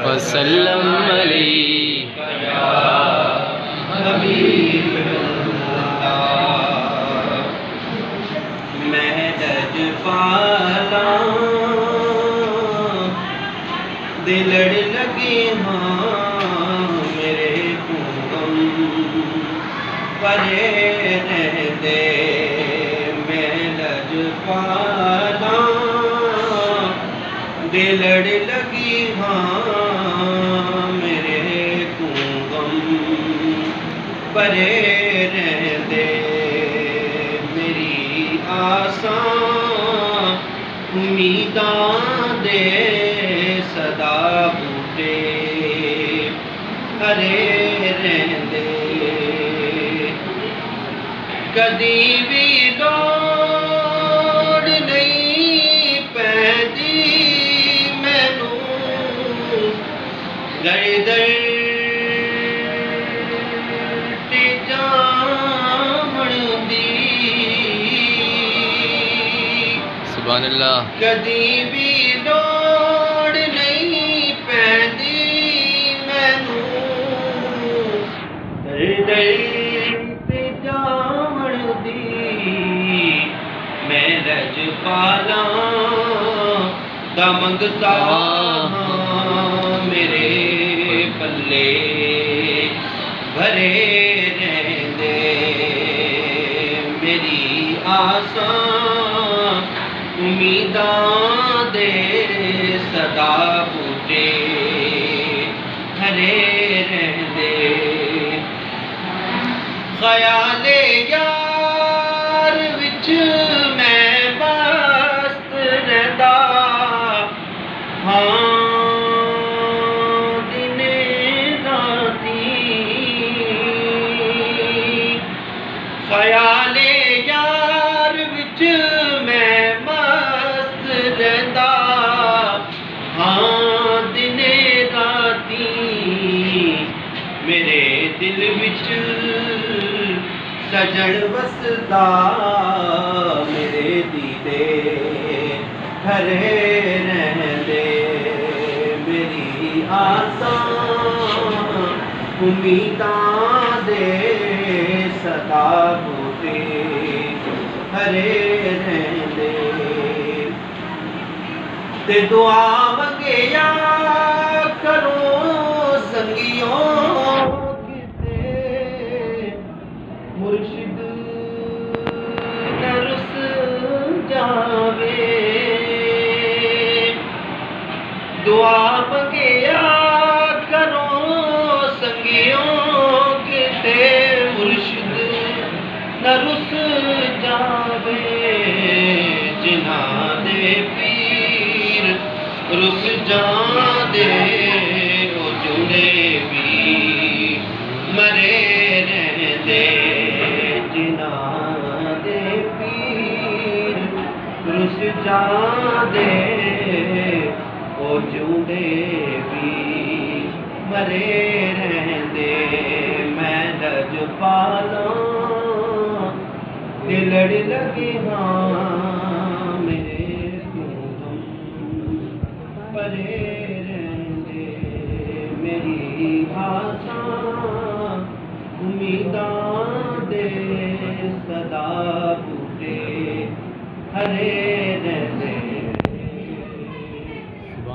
وسلم علیہ یا حبیب اللہ میں لج پالا دلڑ لگے ہاں میرے غم پرے رہندے میں لج پالا دلڑ لگی ہاں میرے غم پرے رہندے میری آساں امیداں دے صدا بوٹے ہرے رہندے کدی بھی لوڑ نہیں پیندی مینوں در در تے جامن دی سبحان اللہ کدی بھی لوڑ نہیں پیندی مینوں در در تے جامن دی میں لج پالا دا منگتا ہاں میرے پلے بھرے رہندے میری آساں امیداں دے صدا بوٹے ہرے رہندے خیال یار وچ میں مست رہندا ہاں دن راتی خیال یار وچ میں مست رہندا ہاں دن راتی میرے دل وچ سجن وسدا میرے دیدے گھرے رہندے میری آساں امیداں دے صدا بوٹے ہرے رہندے تے دعا منگیا کرو سنگیوں کتے مرشد نہ رس جاوے دعا منگیا کرو سنگیوں کتے مرشد نہ رس جاوے جنہاں دے پیر رس جاندے او جڑے بھی مرے رہندے جنہاں دے پیر رس جاندے او جڑے بھی مرے رہندے میں لج پالا دلڑ لگے ہاں میرے غم پرے رہندے میری آساں امیداں